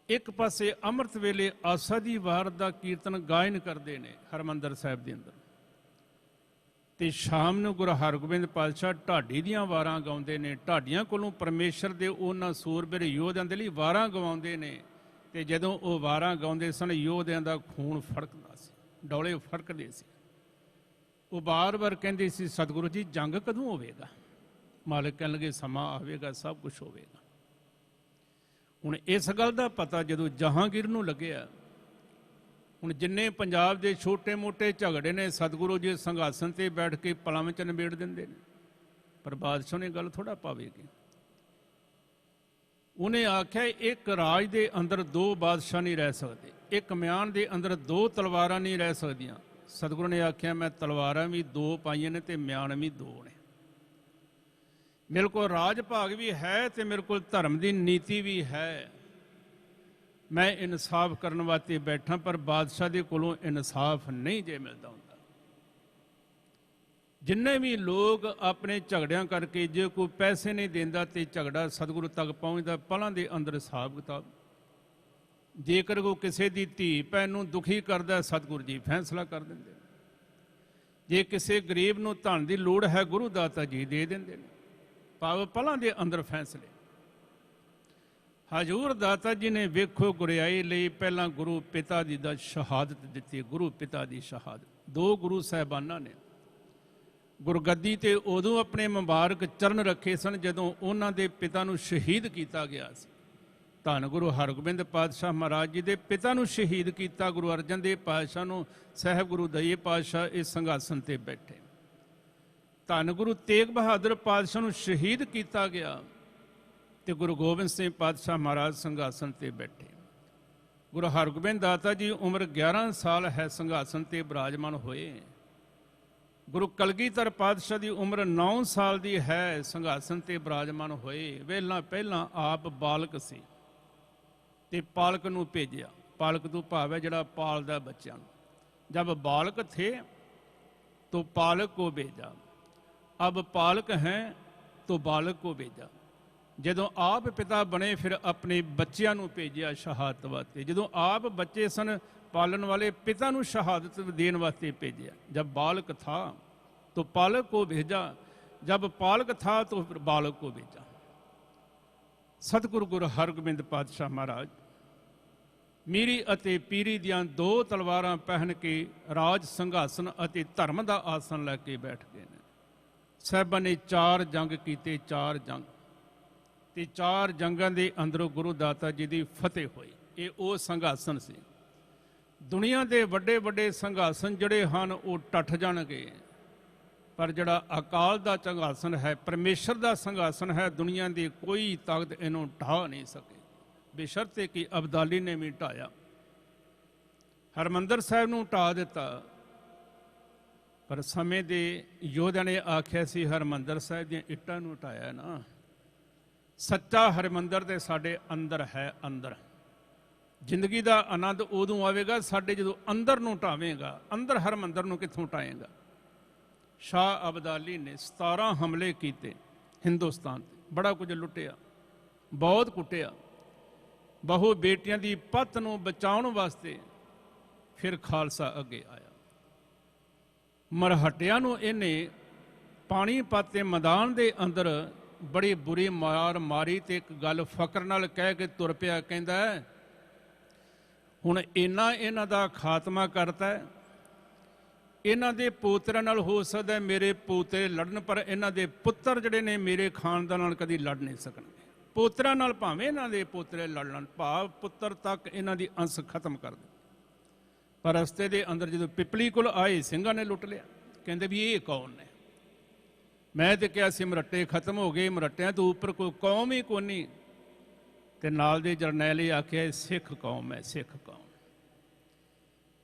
ਇੱਕ ਪਾਸੇ ਅੰਮ੍ਰਿਤ ਵੇਲੇ ਆਸਾ ਦੀ ਵਾਰ ਦਾ ਕੀਰਤਨ ਗਾਇਨ ਕਰਦੇ ਨੇ ਹਰਿਮੰਦਰ ਸਾਹਿਬ ਦੇ ਅੰਦਰ, ਤੇ ਸ਼ਾਮ ਨੂੰ ਗੁਰੂ ਹਰਗੋਬਿੰਦ ਪਾਤਸ਼ਾਹ ਢਾਡੀ ਦੀਆਂ ਵਾਰਾਂ ਗਾਉਂਦੇ ਨੇ। ਢਾਡੀਆਂ ਕੋਲੋਂ ਪਰਮੇਸ਼ਰ ਦੇ ਉਹਨਾਂ ਸੂਰਬੀਰ ਯੋਧਿਆਂ ਦੇ ਲਈ ਵਾਰਾਂ ਗਵਾਉਂਦੇ ਨੇ, ਤੇ ਜਦੋਂ ਉਹ ਵਾਰਾਂ ਗਾਉਂਦੇ ਸਨ ਯੋਧਿਆਂ ਦਾ ਖੂਨ ਫੜਕਦਾ ਸੀ, ਡੋਲੇ ਫੜਕਦੇ ਸੀ। ਉਹ ਬਾਰ-ਬਾਰ ਕਹਿੰਦੇ ਸੀ, ਸਤਿਗੁਰੂ ਜੀ ਜੰਗ ਕਦੋਂ ਹੋਵੇਗਾ? ਮਾਲਕ ਕਹਿਣ ਲੱਗੇ, ਸਮਾਂ ਆਵੇਗਾ, ਸਭ ਕੁਝ ਹੋਵੇਗਾ। ਹੁਣ ਇਸ ਗੱਲ ਦਾ ਪਤਾ ਜਦੋਂ ਜਹਾਂਗੀਰ ਨੂੰ ਲੱਗਿਆ, ਹੁਣ ਜਿੰਨੇ ਪੰਜਾਬ ਦੇ ਛੋਟੇ-ਮੋਟੇ ਝਗੜੇ ਨੇ ਸਤਿਗੁਰੂ ਜੀ ਸਿੰਘਾਸਨ ਤੇ ਬੈਠ ਕੇ ਪਲਾਂ ਵਿੱਚ ਨਿਬੇੜ ਦਿੰਦੇ ਨੇ, ਪਰ ਬਾਦਸ਼ਾਹ ਨੇ ਗੱਲ ਥੋੜਾ ਪਾਵੇਗੀ। ਉਹਨੇ ਆਖਿਆ, ਇੱਕ ਰਾਜ ਦੇ ਅੰਦਰ 2 ਬਾਦਸ਼ਾਹ ਨਹੀਂ ਰਹਿ ਸਕਦੇ, ਇੱਕ ਮਿਆਨ ਦੇ ਅੰਦਰ 2 ਤਲਵਾਰਾਂ ਨਹੀਂ ਰਹਿ ਸਕਦੀਆਂ। ਸਤਿਗੁਰੂ ਨੇ ਆਖਿਆ, ਮੈਂ ਤਲਵਾਰਾਂ ਵੀ 2 ਪਾਈਆਂ ਨੇ ਤੇ ਮਿਆਨ ਵੀ 2 ਨੇ। ਮੇਰੇ ਕੋਲ ਰਾਜ ਭਾਗ ਵੀ ਹੈ ਤੇ ਮੇਰੇ ਕੋਲ ਧਰਮ ਦੀ ਨੀਤੀ ਵੀ ਹੈ। ਮੈਂ ਇਨਸਾਫ ਕਰਨ ਵਾਸਤੇ ਬੈਠਾ, ਪਰ ਬਾਦਸ਼ਾਹ ਦੇ ਕੋਲੋਂ ਇਨਸਾਫ ਨਹੀਂ ਜੇ ਮਿਲਦਾ ਹੁੰਦਾ। ਜਿੰਨੇ ਵੀ ਲੋਕ ਆਪਣੇ ਝਗੜਿਆਂ ਕਰਕੇ ਜੇ ਕੋਈ ਪੈਸੇ ਨਹੀਂ ਦਿੰਦਾ ਤੇ ਝਗੜਾ ਸਤਿਗੁਰੂ ਤੱਕ ਪਹੁੰਚਦਾ, ਪਲਾਂ ਦੇ ਅੰਦਰ ਹਿਸਾਬ ਕਿਤਾਬ। ਜੇਕਰ ਕੋਈ ਕਿਸੇ ਦੀ ਧੀ ਭੈਣ ਨੂੰ ਦੁਖੀ ਕਰਦਾ, ਸਤਿਗੁਰੂ ਜੀ ਫੈਸਲਾ ਕਰ ਦਿੰਦੇ। ਜੇ ਕਿਸੇ ਗਰੀਬ ਨੂੰ ਧਨ ਦੀ ਲੋੜ ਹੈ, ਗੁਰੂ ਦਾਤਾ ਜੀ ਦੇ ਦਿੰਦੇ ਨੇ, ਭਾਵ ਪਲਾਂ ਦੇ ਅੰਦਰ ਫੈਸਲੇ। ਹਜ਼ੂਰ ਦਾਤਾ ਜੀ ਨੇ ਵੇਖੋ ਗੁਰਿਆਈ ਲਈ ਪਹਿਲਾਂ ਗੁਰੂ ਪਿਤਾ ਜੀ ਦਾ ਸ਼ਹਾਦਤ ਦਿੱਤੀ। ਗੁਰੂ ਪਿਤਾ ਦੀ ਸ਼ਹਾਦਤ, 2 ਗੁਰੂ ਸਾਹਿਬਾਨਾਂ ਨੇ ਗੁਰਗੱਦੀ ਤੇ ਉਦੋਂ ਆਪਣੇ ਮੁਬਾਰਕ ਚਰਨ ਰੱਖੇ ਸਨ ਜਦੋਂ ਉਹਨਾਂ ਦੇ ਪਿਤਾ ਨੂੰ ਸ਼ਹੀਦ ਕੀਤਾ ਗਿਆ ਸੀ। ਧੰਨ ਗੁਰੂ ਹਰਗੋਬਿੰਦ ਪਾਤਸ਼ਾਹ ਮਹਾਰਾਜ ਜੀ ਦੇ ਪਿਤਾ ਨੂੰ ਸ਼ਹੀਦ ਕੀਤਾ, ਗੁਰੂ ਅਰਜਨ ਦੇਵ ਪਾਤਸ਼ਾਹ ਨੂੰ ਸਾਹਿਬ ਗੁਰੂ ਦਈਏ ਪਾਤਸ਼ਾਹ ਇਸ ਸਿੰਘਾਸਨ ਤੇ ਬੈਠੇ। ਧੰਨ ਗੁਰੂ ਤੇਗ ਬਹਾਦਰ ਪਾਤਸ਼ਾਹ ਨੂੰ ਸ਼ਹੀਦ ਕੀਤਾ ਗਿਆ ਤੇ ਗੁਰੂ ਗੋਬਿੰਦ ਸਿੰਘ ਪਾਤਸ਼ਾਹ ਮਹਾਰਾਜ ਸਿੰਘਾਸਨ ਤੇ ਬੈਠੇ। ਗੁਰੂ ਹਰਗੋਬਿੰਦ ਦਾਤਾ ਜੀ ਉਮਰ 11 ਸਾਲ ਹੈ ਸਿੰਘਾਸਨ ਤੇ ਬਿਰਾਜਮਾਨ ਹੋਏ। ਗੁਰੂ ਕਲਗੀਧਰ ਪਾਤਸ਼ਾਹ ਦੀ ਉਮਰ 9 ਸਾਲ ਦੀ ਹੈ, ਸਿੰਘਾਸਨ ਤੇ ਬਿਰਾਜਮਾਨ ਹੋਏ। ਪਹਿਲਾਂ ਆਪ ਬਾਲਕ ਸੀ ਤੇ ਪਾਲਕ ਨੂੰ ਭੇਜਿਆ। ਪਾਲਕ ਤੋਂ ਭਾਵ ਹੈ ਜਿਹੜਾ ਪਾਲਦਾ ਬੱਚਿਆਂ ਨੂੰ। ਜਬ ਬਾਲਕ ਥੇ तो पालक को भेजा, अब पालक हैं तो बालक को भेजा। ਜਦੋਂ ਆਪ ਪਿਤਾ ਬਣੇ ਫਿਰ ਆਪਣੇ ਬੱਚਿਆਂ ਨੂੰ ਭੇਜਿਆ ਸ਼ਹਾਦਤ ਵਾਸਤੇ। ਜਦੋਂ ਆਪ ਬੱਚੇ ਸਨ ਪਾਲਣ ਵਾਲੇ, ਪਿਤਾ ਨੂੰ ਸ਼ਹਾਦਤ ਦੇਣ ਵਾਸਤੇ ਭੇਜਿਆ। जब बालक था तो पालक को भेजा, जब पालक था तो फिर बालक को भेजा। सतगुरु गुरु हरगोबिंद पातशाह महाराज ਮੀਰੀ ਅਤੇ ਪੀਰੀ ਦੀਆਂ 2 ਤਲਵਾਰਾਂ ਪਹਿਨ ਕੇ ਰਾਜ ਸੰਘਾਸਨ ਅਤੇ ਧਰਮ ਦਾ ਆਸਣ ਲੈ ਕੇ ਬੈਠ ਗਏ ਨੇ। ਸਾਹਿਬਾਂ ਨੇ 4 ਜੰਗ ਕੀਤੇ, 4 ਜੰਗ, ਤੇ 4 ਜੰਗਾਂ ਦੇ ਅੰਦਰੋਂ ਗੁਰੂ ਦਾਤਾ ਜੀ ਦੀ ਫਤਿਹ ਹੋਈ। ਇਹ ਉਹ ਸੰਘਾਸਨ ਸੀ। ਦੁਨੀਆ ਦੇ ਵੱਡੇ ਵੱਡੇ ਸੰਘਾਸਨ ਜਿਹੜੇ ਹਨ ਉਹ ਟੱਟ ਜਾਣਗੇ, ਪਰ ਜਿਹੜਾ ਅਕਾਲ ਦਾ ਸੰਘਾਸਨ ਹੈ, ਪਰਮੇਸ਼ਰ ਦਾ ਸੰਘਾਸਨ ਹੈ, ਦੁਨੀਆ ਦੀ ਕੋਈ ਤਾਕਤ ਇਹਨੂੰ ਢਾਹ ਨਹੀਂ ਸਕੇ, ਬੇਸ਼ਰਤੇ ਕਿ ਅਬਦਾਲੀ ਨੇ ਵੀ ਢਾਇਆ। ਹਰਿਮੰਦਰ ਸਾਹਿਬ ਨੂੰ ਢਾਹ ਦਿੱਤਾ, ਪਰ ਸਮੇਂ ਦੇ ਯੋਧਿਆਂ ਨੇ ਆਖਿਆ ਸੀ ਹਰਿਮੰਦਰ ਸਾਹਿਬ ਦੀਆਂ ਇੱਟਾਂ ਨੂੰ ਢਾਇਆ ਨਾ। ਸੱਚਾ ਹਰਿਮੰਦਰ ਤੇ ਸਾਡੇ ਅੰਦਰ ਹੈ। ਅੰਦਰ ਜ਼ਿੰਦਗੀ ਦਾ ਆਨੰਦ ਉਦੋਂ ਆਵੇਗਾ ਸਾਡੇ ਜਦੋਂ ਅੰਦਰ ਨੂੰ ਢਾਵੇਂਗਾ। ਅੰਦਰ ਹਰਿਮੰਦਰ ਨੂੰ ਕਿੱਥੋਂ ਢਾਏਗਾ? ਸ਼ਾਹ ਅਬਦਾਲੀ ਨੇ 17 ਹਮਲੇ ਕੀਤੇ ਹਿੰਦੁਸਤਾਨ ਤੇ, ਬੜਾ ਕੁਝ ਲੁੱਟਿਆ, ਬਹੁਤ ਕੁੱਟਿਆ। ਬਹੁ ਬੇਟੀਆਂ ਦੀ ਪੱਤ ਨੂੰ ਬਚਾਉਣ ਵਾਸਤੇ ਫਿਰ ਖਾਲਸਾ ਅੱਗੇ ਆਇਆ। ਮਰਹਟਿਆਂ ਨੂੰ ਇਹਨੇ ਪਾਣੀਪਤ ਦੇ ਮੈਦਾਨ ਦੇ ਅੰਦਰ ਬੜੀ ਬੁਰੀ ਮਾਰ ਮਾਰੀ ਤੇ ਇੱਕ ਗੱਲ ਫਕਰ ਨਾਲ ਕਹਿ ਕੇ ਤੁਰ ਪਿਆ, ਕਹਿੰਦਾ ਹੁਣ ਇਹਨਾਂ ਦਾ ਖਾਤਮਾ ਕਰਤਾ। ਇਹਨਾਂ ਦੇ ਪੋਤਰਿਆਂ ਨਾਲ ਹੋ ਸਕਦਾ ਮੇਰੇ ਪੋਤਰੇ ਲੜਨ, ਪਰ ਇਹਨਾਂ ਦੇ ਪੁੱਤਰ ਜਿਹੜੇ ਨੇ ਮੇਰੇ ਖਾਨਦਾਨ ਨਾਲ ਕਦੀ ਲੜ ਨਹੀਂ ਸਕਣਗੇ। ਪੋਤਰਿਆਂ ਨਾਲ ਭਾਵੇਂ ਇਹਨਾਂ ਦੇ ਪੋਤਰੇ ਲੜ ਲੈਣ, ਭਾਵ ਪੁੱਤਰ ਤੱਕ ਇਹਨਾਂ ਦੀ ਅੰਸ਼ ਖਤਮ ਕਰ ਦੇ। ਪਰ ਰਸਤੇ ਦੇ ਅੰਦਰ ਜਦੋਂ ਪਿਪਲੀ ਕੋਲ ਆਏ, ਸਿੰਘਾਂ ਨੇ ਲੁੱਟ ਲਿਆ। ਕਹਿੰਦੇ ਵੀ ਇਹ ਕੌਣ ਨੇ? ਮੈਂ ਤੇ ਕਿਹਾ ਸੀ ਮਰੱਟੇ ਖਤਮ ਹੋ ਗਏ, ਮਰੱਟਿਆਂ ਤੋਂ ਉੱਪਰ ਕੋਈ ਕੌਮ ਹੀ ਕੋਈ ਨਹੀਂ। ਤੇ ਨਾਲ ਦੇ ਜਰਨੈਲ ਹੀ ਆਖਿਆ ਸਿੱਖ ਕੌਮ ਹੈ, ਸਿੱਖ ਕੌਮ।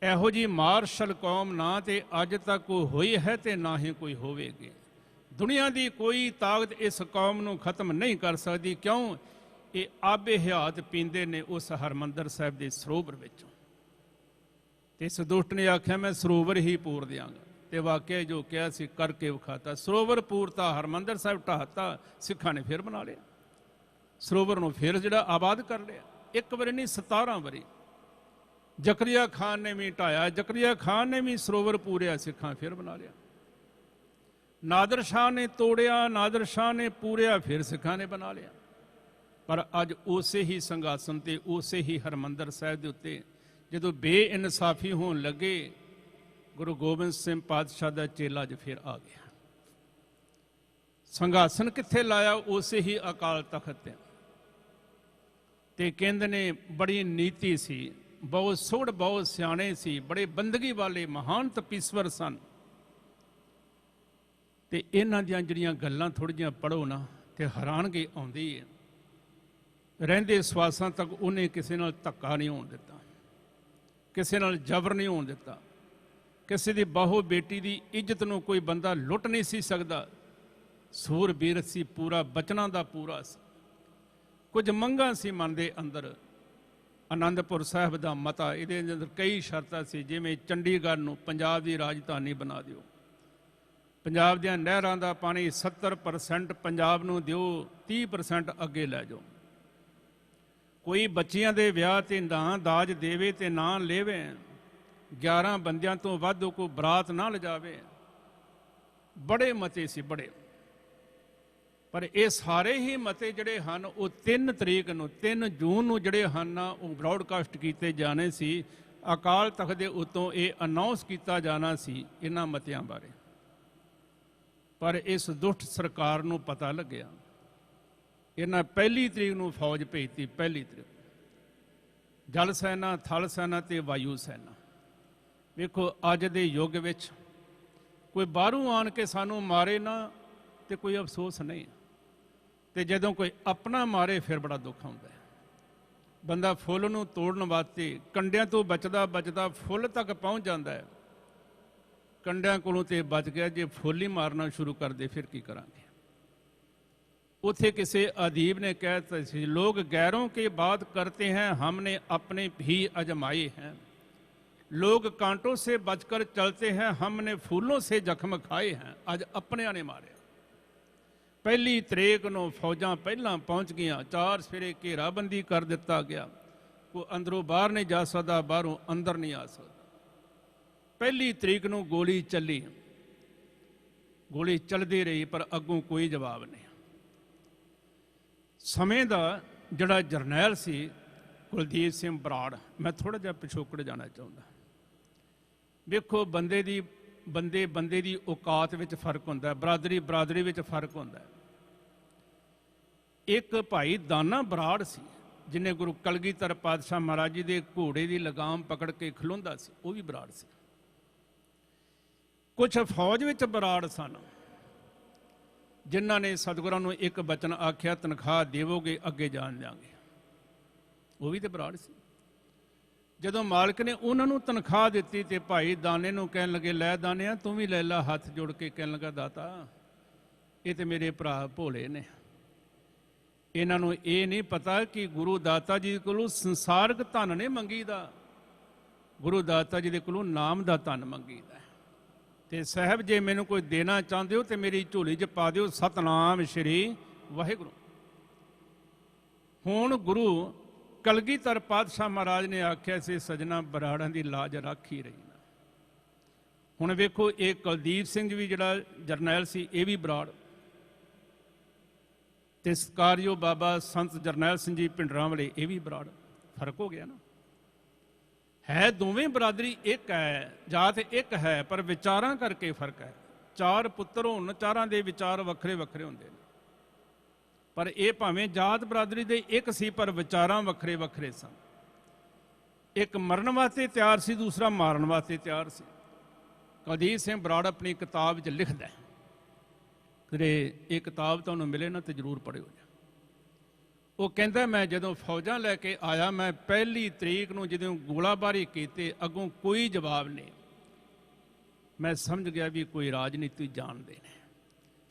ਇਹੋ ਜੀ ਮਾਰਸ਼ਲ ਕੌਮ ਨਾ ਤੇ ਅੱਜ ਤੱਕ ਕੋਈ ਹੋਈ ਹੈ ਤੇ ਨਾ ਹੀ ਕੋਈ ਹੋਵੇਗੀ। ਦੁਨੀਆ ਦੀ ਕੋਈ ਤਾਕਤ ਇਸ ਕੌਮ ਨੂੰ ਖਤਮ ਨਹੀਂ ਕਰ ਸਕਦੀ। ਕਿਉਂ? ਇਹ ਆਬੇ ਹਯਾਤ ਪੀਂਦੇ ਨੇ ਉਸ ਹਰਿਮੰਦਰ ਸਾਹਿਬ ਦੇ ਸਰੋਵਰ ਵਿੱਚੋਂ। ਤੇ ਇਸ ਦੁਸ਼ਟ ਨੇ ਆਖਿਆ ਮੈਂ ਸਰੋਵਰ ਹੀ ਪੂਰ ਦਿਆਂਗਾ, ਤੇ ਵਾਕਿਆ ਜੋ ਕਿਹਾ ਸੀ ਕਰਕੇ ਵਿਖਾਤਾ। ਸਰੋਵਰ ਪੂਰਤਾ, ਹਰਿਮੰਦਰ ਸਾਹਿਬ ਢਾਹਤਾ, ਸਿੱਖਾਂ ਨੇ ਫਿਰ ਬਣਾ ਲਿਆ ਸਰੋਵਰ ਨੂੰ, ਫਿਰ ਜਿਹੜਾ ਆਬਾਦ ਕਰ ਲਿਆ। ਇੱਕ ਵਾਰੀ ਨਹੀਂ 17 ਵਾਰੀ। ਜ਼ਕਰੀਆ ਖਾਨ ਨੇ ਵੀ ਢਾਇਆ, ਜ਼ਕਰੀਆ ਖਾਨ ਨੇ ਵੀ ਸਰੋਵਰ ਪੂਰਿਆ, ਸਿੱਖਾਂ ਫਿਰ ਬਣਾ ਲਿਆ। ਨਾਦਰ ਸ਼ਾਹ ਨੇ ਤੋੜਿਆ, ਨਾਦਰ ਸ਼ਾਹ ਨੇ ਪੂਰਿਆ, ਫਿਰ ਸਿੱਖਾਂ ਨੇ ਬਣਾ ਲਿਆ। ਪਰ ਅੱਜ ਉਸੇ ਹੀ ਸੰਘਾਸਨ ਤੇ ਉਸੇ ਹੀ ਹਰਿਮੰਦਰ ਸਾਹਿਬ ਦੇ ਉੱਤੇ ਜਦੋਂ ਬੇਇਨਸਾਫੀ ਹੋਣ ਲੱਗੇ, ਗੁਰੂ ਗੋਬਿੰਦ ਸਿੰਘ ਪਾਤਸ਼ਾਹ ਦਾ ਚੇਲਾ ਅੱਜ ਫਿਰ ਆ ਗਿਆ। ਸੰਘਾਸਨ ਕਿੱਥੇ ਲਾਇਆ? ਉਸੇ ਹੀ ਅਕਾਲ ਤਖਤ ਤੇ ਕਹਿੰਦੇ ਨੇ ਬੜੀ ਨੀਤੀ ਸੀ, ਬਹੁਤ ਸੁੜ, ਬਹੁਤ ਸਿਆਣੇ ਸੀ, ਬੜੇ ਬੰਦਗੀ ਵਾਲੇ ਮਹਾਨ ਤਪੀਸਵਰ ਸਨ। ਤੇ ਇਹਨਾਂ ਦੀਆਂ ਜਿਹੜੀਆਂ ਗੱਲਾਂ ਥੋੜ੍ਹੀਆਂ ਜਿਹੀਆਂ ਪੜ੍ਹੋ ਨਾ ਤੇ ਹੈਰਾਨਗੀ ਆਉਂਦੀ ਹੈ। ਰਹਿੰਦੇ ਸਵਾਸਾਂ ਤੱਕ ਉਹਨੇ ਕਿਸੇ ਨਾਲ ਧੱਕਾ ਨਹੀਂ ਹੋਣ ਦਿੱਤਾ, ਕਿਸੇ ਨਾਲ ਜ਼ਬਰ ਨਹੀਂ ਹੋਣ ਦਿੱਤਾ। ਕਿਸੇ ਦੀ ਬਹੁ ਬੇਟੀ ਦੀ ਇੱਜ਼ਤ ਨੂੰ ਕੋਈ ਬੰਦਾ ਲੁੱਟ ਨਹੀਂ ਸੀ ਸਕਦਾ। ਸੂਰਬੀਰ ਸੀ, ਪੂਰਾ ਬਚਨਾਂ ਦਾ ਪੂਰਾ ਸੀ। ਕੁਝ ਮੰਗਾਂ ਸੀ ਮਨ ਦੇ ਅੰਦਰ। ਆਨੰਦਪੁਰ ਸਾਹਿਬ ਦਾ ਮਤਾ, ਇਹਦੇ ਅੰਦਰ ਕਈ ਸ਼ਰਤਾਂ ਸੀ, ਜਿਵੇਂ ਚੰਡੀਗੜ੍ਹ ਨੂੰ ਪੰਜਾਬ ਦੀ ਰਾਜਧਾਨੀ ਬਣਾ ਦਿਓ, ਪੰਜਾਬ ਦੀਆਂ ਨਹਿਰਾਂ ਦਾ ਪਾਣੀ 70% ਪੰਜਾਬ ਨੂੰ ਦਿਓ, 30% ਅੱਗੇ ਲੈ ਜਾਓ, ਕੋਈ ਬੱਚੀਆਂ ਦੇ ਵਿਆਹ ਤੇ ਨਾ ਦਾਜ ਦੇਵੇ ਤੇ ਨਾ ਲੈਵੇ, 11 ਬੰਦਿਆਂ ਤੋਂ ਵੱਧ ਕੋਈ ਬਰਾਤ ਨਾ ਲਿਜਾਵੇ। ਬੜੇ ਮਤੇ ਸੀ, ਬੜੇ। ਪਰ ਇਹ ਸਾਰੇ ਹੀ ਮਤੇ ਜਿਹੜੇ ਹਨ ਉਹ 3 ਤਰੀਕ ਨੂੰ, 3 ਜੂਨ ਨੂੰ ਜਿਹੜੇ ਹਨ ਉਹ ਬ੍ਰੌਡਕਾਸਟ ਕੀਤੇ ਜਾਣੇ ਸੀ। ਅਕਾਲ ਤਖਤ ਦੇ ਉੱਤੋਂ ਇਹ ਅਨਾਉਂਸ ਕੀਤਾ ਜਾਣਾ ਸੀ ਇਹਨਾਂ ਮਤਿਆਂ ਬਾਰੇ। ਪਰ ਇਸ ਦੁਸ਼ਟ ਸਰਕਾਰ ਨੂੰ ਪਤਾ ਲੱਗਿਆ। ਇਹਨਾਂ 1 ਤਰੀਕ ਨੂੰ ਫੌਜ ਭੇਜਤੀ। 1 ਤਰੀਕ ਜਲ ਸੈਨਾ, ਥਲ ਸੈਨਾ ਤੇ ਵਾਯੂ ਸੈਨਾ। ਵੇਖੋ ਅੱਜ ਦੇ ਯੁੱਗ ਵਿੱਚ ਕੋਈ ਬਾਹਰੋਂ ਆਣ ਕੇ ਸਾਨੂੰ ਮਾਰੇ ਨਾ ਤੇ ਕੋਈ ਅਫਸੋਸ ਨਹੀਂ, ਤੇ ਜਦੋਂ ਕੋਈ ਆਪਣਾ ਮਾਰੇ ਫਿਰ ਬੜਾ ਦੁੱਖ ਆਉਂਦਾ ਹੈ। ਬੰਦਾ ਫੁੱਲ ਨੂੰ ਤੋੜਨ ਵਾਸਤੇ ਕੰਡਿਆਂ ਤੋਂ ਬਚਦਾ ਬਚਦਾ ਫੁੱਲ ਤੱਕ ਪਹੁੰਚ ਜਾਂਦਾ ਹੈ। ਕੰਡਿਆਂ ਕੋਲੋਂ ਤੇ ਬਚ ਗਿਆ, ਜੇ ਫੁੱਲ ਹੀ ਮਾਰਨਾ ਸ਼ੁਰੂ ਕਰ ਦੇ ਫਿਰ ਕੀ ਕਰਾਂਗੇ। उसे किसी अदीब ने कहते थे, लोग गैरों की बात करते हैं, हमने अपने भी आजमाए हैं। लोग कांटों से बचकर चलते हैं, हमने फूलों से जख्म खाए हैं। आज अपने ने मारे। 1 तरीक ਨੂੰ फौजां ਪਹਿਲਾਂ पहुँच गई, 4 ਸਵੇਰੇ घेराबंदी कर दिता गया। कोई अंदरों बाहर नहीं जा सकता, बाहरों अंदर नहीं आ सकता। 1 तरीक ਨੂੰ गोली ਚੱਲੀ, गोली चलती रही, पर अगों कोई जवाब नहीं। ਸਮੇਂ ਦਾ ਜਿਹੜਾ ਜਰਨੈਲ ਸੀ ਕੁਲਦੀਪ ਸਿੰਘ ਬਰਾੜ, ਮੈਂ ਥੋੜ੍ਹਾ ਜਿਹਾ ਪਿਛੋਕੜ ਜਾਣਾ ਚਾਹੁੰਦਾ। ਵੇਖੋ, ਬੰਦੇ ਦੀ ਔਕਾਤ ਵਿੱਚ ਫਰਕ ਹੁੰਦਾ, ਬਰਾਦਰੀ ਵਿੱਚ ਫਰਕ ਹੁੰਦਾ। ਇੱਕ ਭਾਈ ਦਾਨਾ ਬਰਾੜ ਸੀ, ਜਿਹਨੇ ਗੁਰੂ ਕਲਗੀਧਰ ਪਾਤਸ਼ਾਹ ਮਹਾਰਾਜ ਜੀ ਦੇ ਘੋੜੇ ਦੀ ਲਗਾਮ ਪਕੜ ਕੇ ਖਲੋਂਦਾ ਸੀ, ਉਹ ਵੀ ਬਰਾੜ ਸੀ। ਕੁਝ ਫੌਜ ਵਿੱਚ ਬਰਾੜ ਸਨ, ਜਿਨ੍ਹਾਂ ਨੇ ਸਤਿਗੁਰਾਂ ਨੂੰ ਇੱਕ ਬਚਨ ਆਖਿਆ, ਤਨਖਾਹ ਦੇਵੋਗੇ ਅੱਗੇ ਜਾਣ ਦਿਆਂਗੇ, ਉਹ ਵੀ ਤੇ ਬਰਾੜ ਸੀ। ਜਦੋਂ ਮਾਲਕ ਨੇ ਉਹਨਾਂ ਨੂੰ ਤਨਖਾਹ ਦਿੱਤੀ ਤੇ ਭਾਈ ਦਾਨੇ ਨੂੰ ਕਹਿਣ ਲੱਗੇ, ਲੈ ਦਾਨਿਆ ਤੂੰ ਵੀ ਲੈ ਲਾ। ਹੱਥ ਜੋੜ ਕੇ ਕਹਿਣ ਲੱਗਾ, ਦਾਤਾ ਇਹ ਤੇ ਮੇਰੇ ਭਰਾ ਭੋਲੇ ਨੇ, ਇਹਨਾਂ ਨੂੰ ਇਹ ਨਹੀਂ ਪਤਾ ਕਿ ਗੁਰੂ ਦਾਤਾ ਜੀ ਕੋਲੋਂ ਸੰਸਾਰਕ ਧਨ ਨਹੀਂ ਮੰਗੀਦਾ, ਗੁਰੂ ਦਾਤਾ ਜੀ ਦੇ ਕੋਲੋਂ ਨਾਮ ਦਾ ਧਨ ਮੰਗੀਦਾ। ਤੇ ਸਾਹਿਬ ਜੇ ਮੈਨੂੰ ਕੋਈ ਦੇਣਾ ਚਾਹੁੰਦੇ ਹੋ ਤੇ ਮੇਰੀ ਝੋਲੀ 'ਚ ਪਾ ਦਿਓ, ਸਤਨਾਮ ਸ਼੍ਰੀ ਵਾਹਿਗੁਰੂ। ਹੁਣ ਗੁਰੂ ਕਲਗੀਧਰ ਪਾਤਸ਼ਾਹ ਮਹਾਰਾਜ ਨੇ ਆਖਿਆ ਸੀ, ਸਜਣਾ ਬਰਾੜਾਂ ਦੀ ਲਾਜ ਰੱਖ ਹੀ ਰਹੀ ਨਾ। ਹੁਣ ਵੇਖੋ, ਇਹ ਕੁਲਦੀਪ ਸਿੰਘ ਵੀ ਜਿਹੜਾ ਜਰਨੈਲ ਸੀ, ਇਹ ਵੀ ਬਰਾੜ, ਤੇ ਸਤਿਕਾਰਯੋਗ ਬਾਬਾ ਸੰਤ ਜਰਨੈਲ ਸਿੰਘ ਜੀ ਭਿੰਡਰਾਂ ਵਾਲੇ, ਇਹ ਵੀ ਬਰਾੜ। ਫਰਕ ਹੋ ਗਿਆ ਨਾ। ਹੈ ਦੋਵੇਂ ਬਰਾਦਰੀ ਇੱਕ ਹੈ, ਜਾਤ ਇੱਕ ਹੈ, ਪਰ ਵਿਚਾਰਾਂ ਕਰਕੇ ਫਰਕ ਹੈ। ਚਾਰ ਪੁੱਤਰ ਹੋਣ, ਚਾਰਾਂ ਦੇ ਵਿਚਾਰ ਵੱਖਰੇ ਵੱਖਰੇ ਹੁੰਦੇ ਨੇ, ਪਰ ਇਹ ਭਾਵੇਂ ਜਾਤ ਬਰਾਦਰੀ ਦੇ ਇੱਕ ਸੀ, ਪਰ ਵਿਚਾਰਾਂ ਵੱਖਰੇ ਵੱਖਰੇ ਸਨ। ਇੱਕ ਮਰਨ ਵਾਸਤੇ ਤਿਆਰ ਸੀ, ਦੂਸਰਾ ਮਾਰਨ ਵਾਸਤੇ ਤਿਆਰ ਸੀ। ਕੁਲਦੀਪ ਸਿੰਘ ਬਰਾੜ ਆਪਣੀ ਕਿਤਾਬ 'ਚ ਲਿਖਦਾ, ਤੇ ਇਹ ਕਿਤਾਬ ਤੁਹਾਨੂੰ ਮਿਲੇ ਨਾ ਤੇ ਜ਼ਰੂਰ ਪੜ੍ਹਿਓ। ਉਹ ਕਹਿੰਦਾ, ਮੈਂ ਜਦੋਂ ਫੌਜਾਂ ਲੈ ਕੇ ਆਇਆ, ਮੈਂ ਪਹਿਲੀ ਤਰੀਕ ਨੂੰ ਜਦੋਂ ਗੋਲਾਬਾਰੀ ਕੀਤੇ, ਅੱਗੋਂ ਕੋਈ ਜਵਾਬ ਨਹੀਂ। ਮੈਂ ਸਮਝ ਗਿਆ ਵੀ ਕੋਈ ਰਾਜਨੀਤੀ ਜਾਣਦੇ ਨੇ।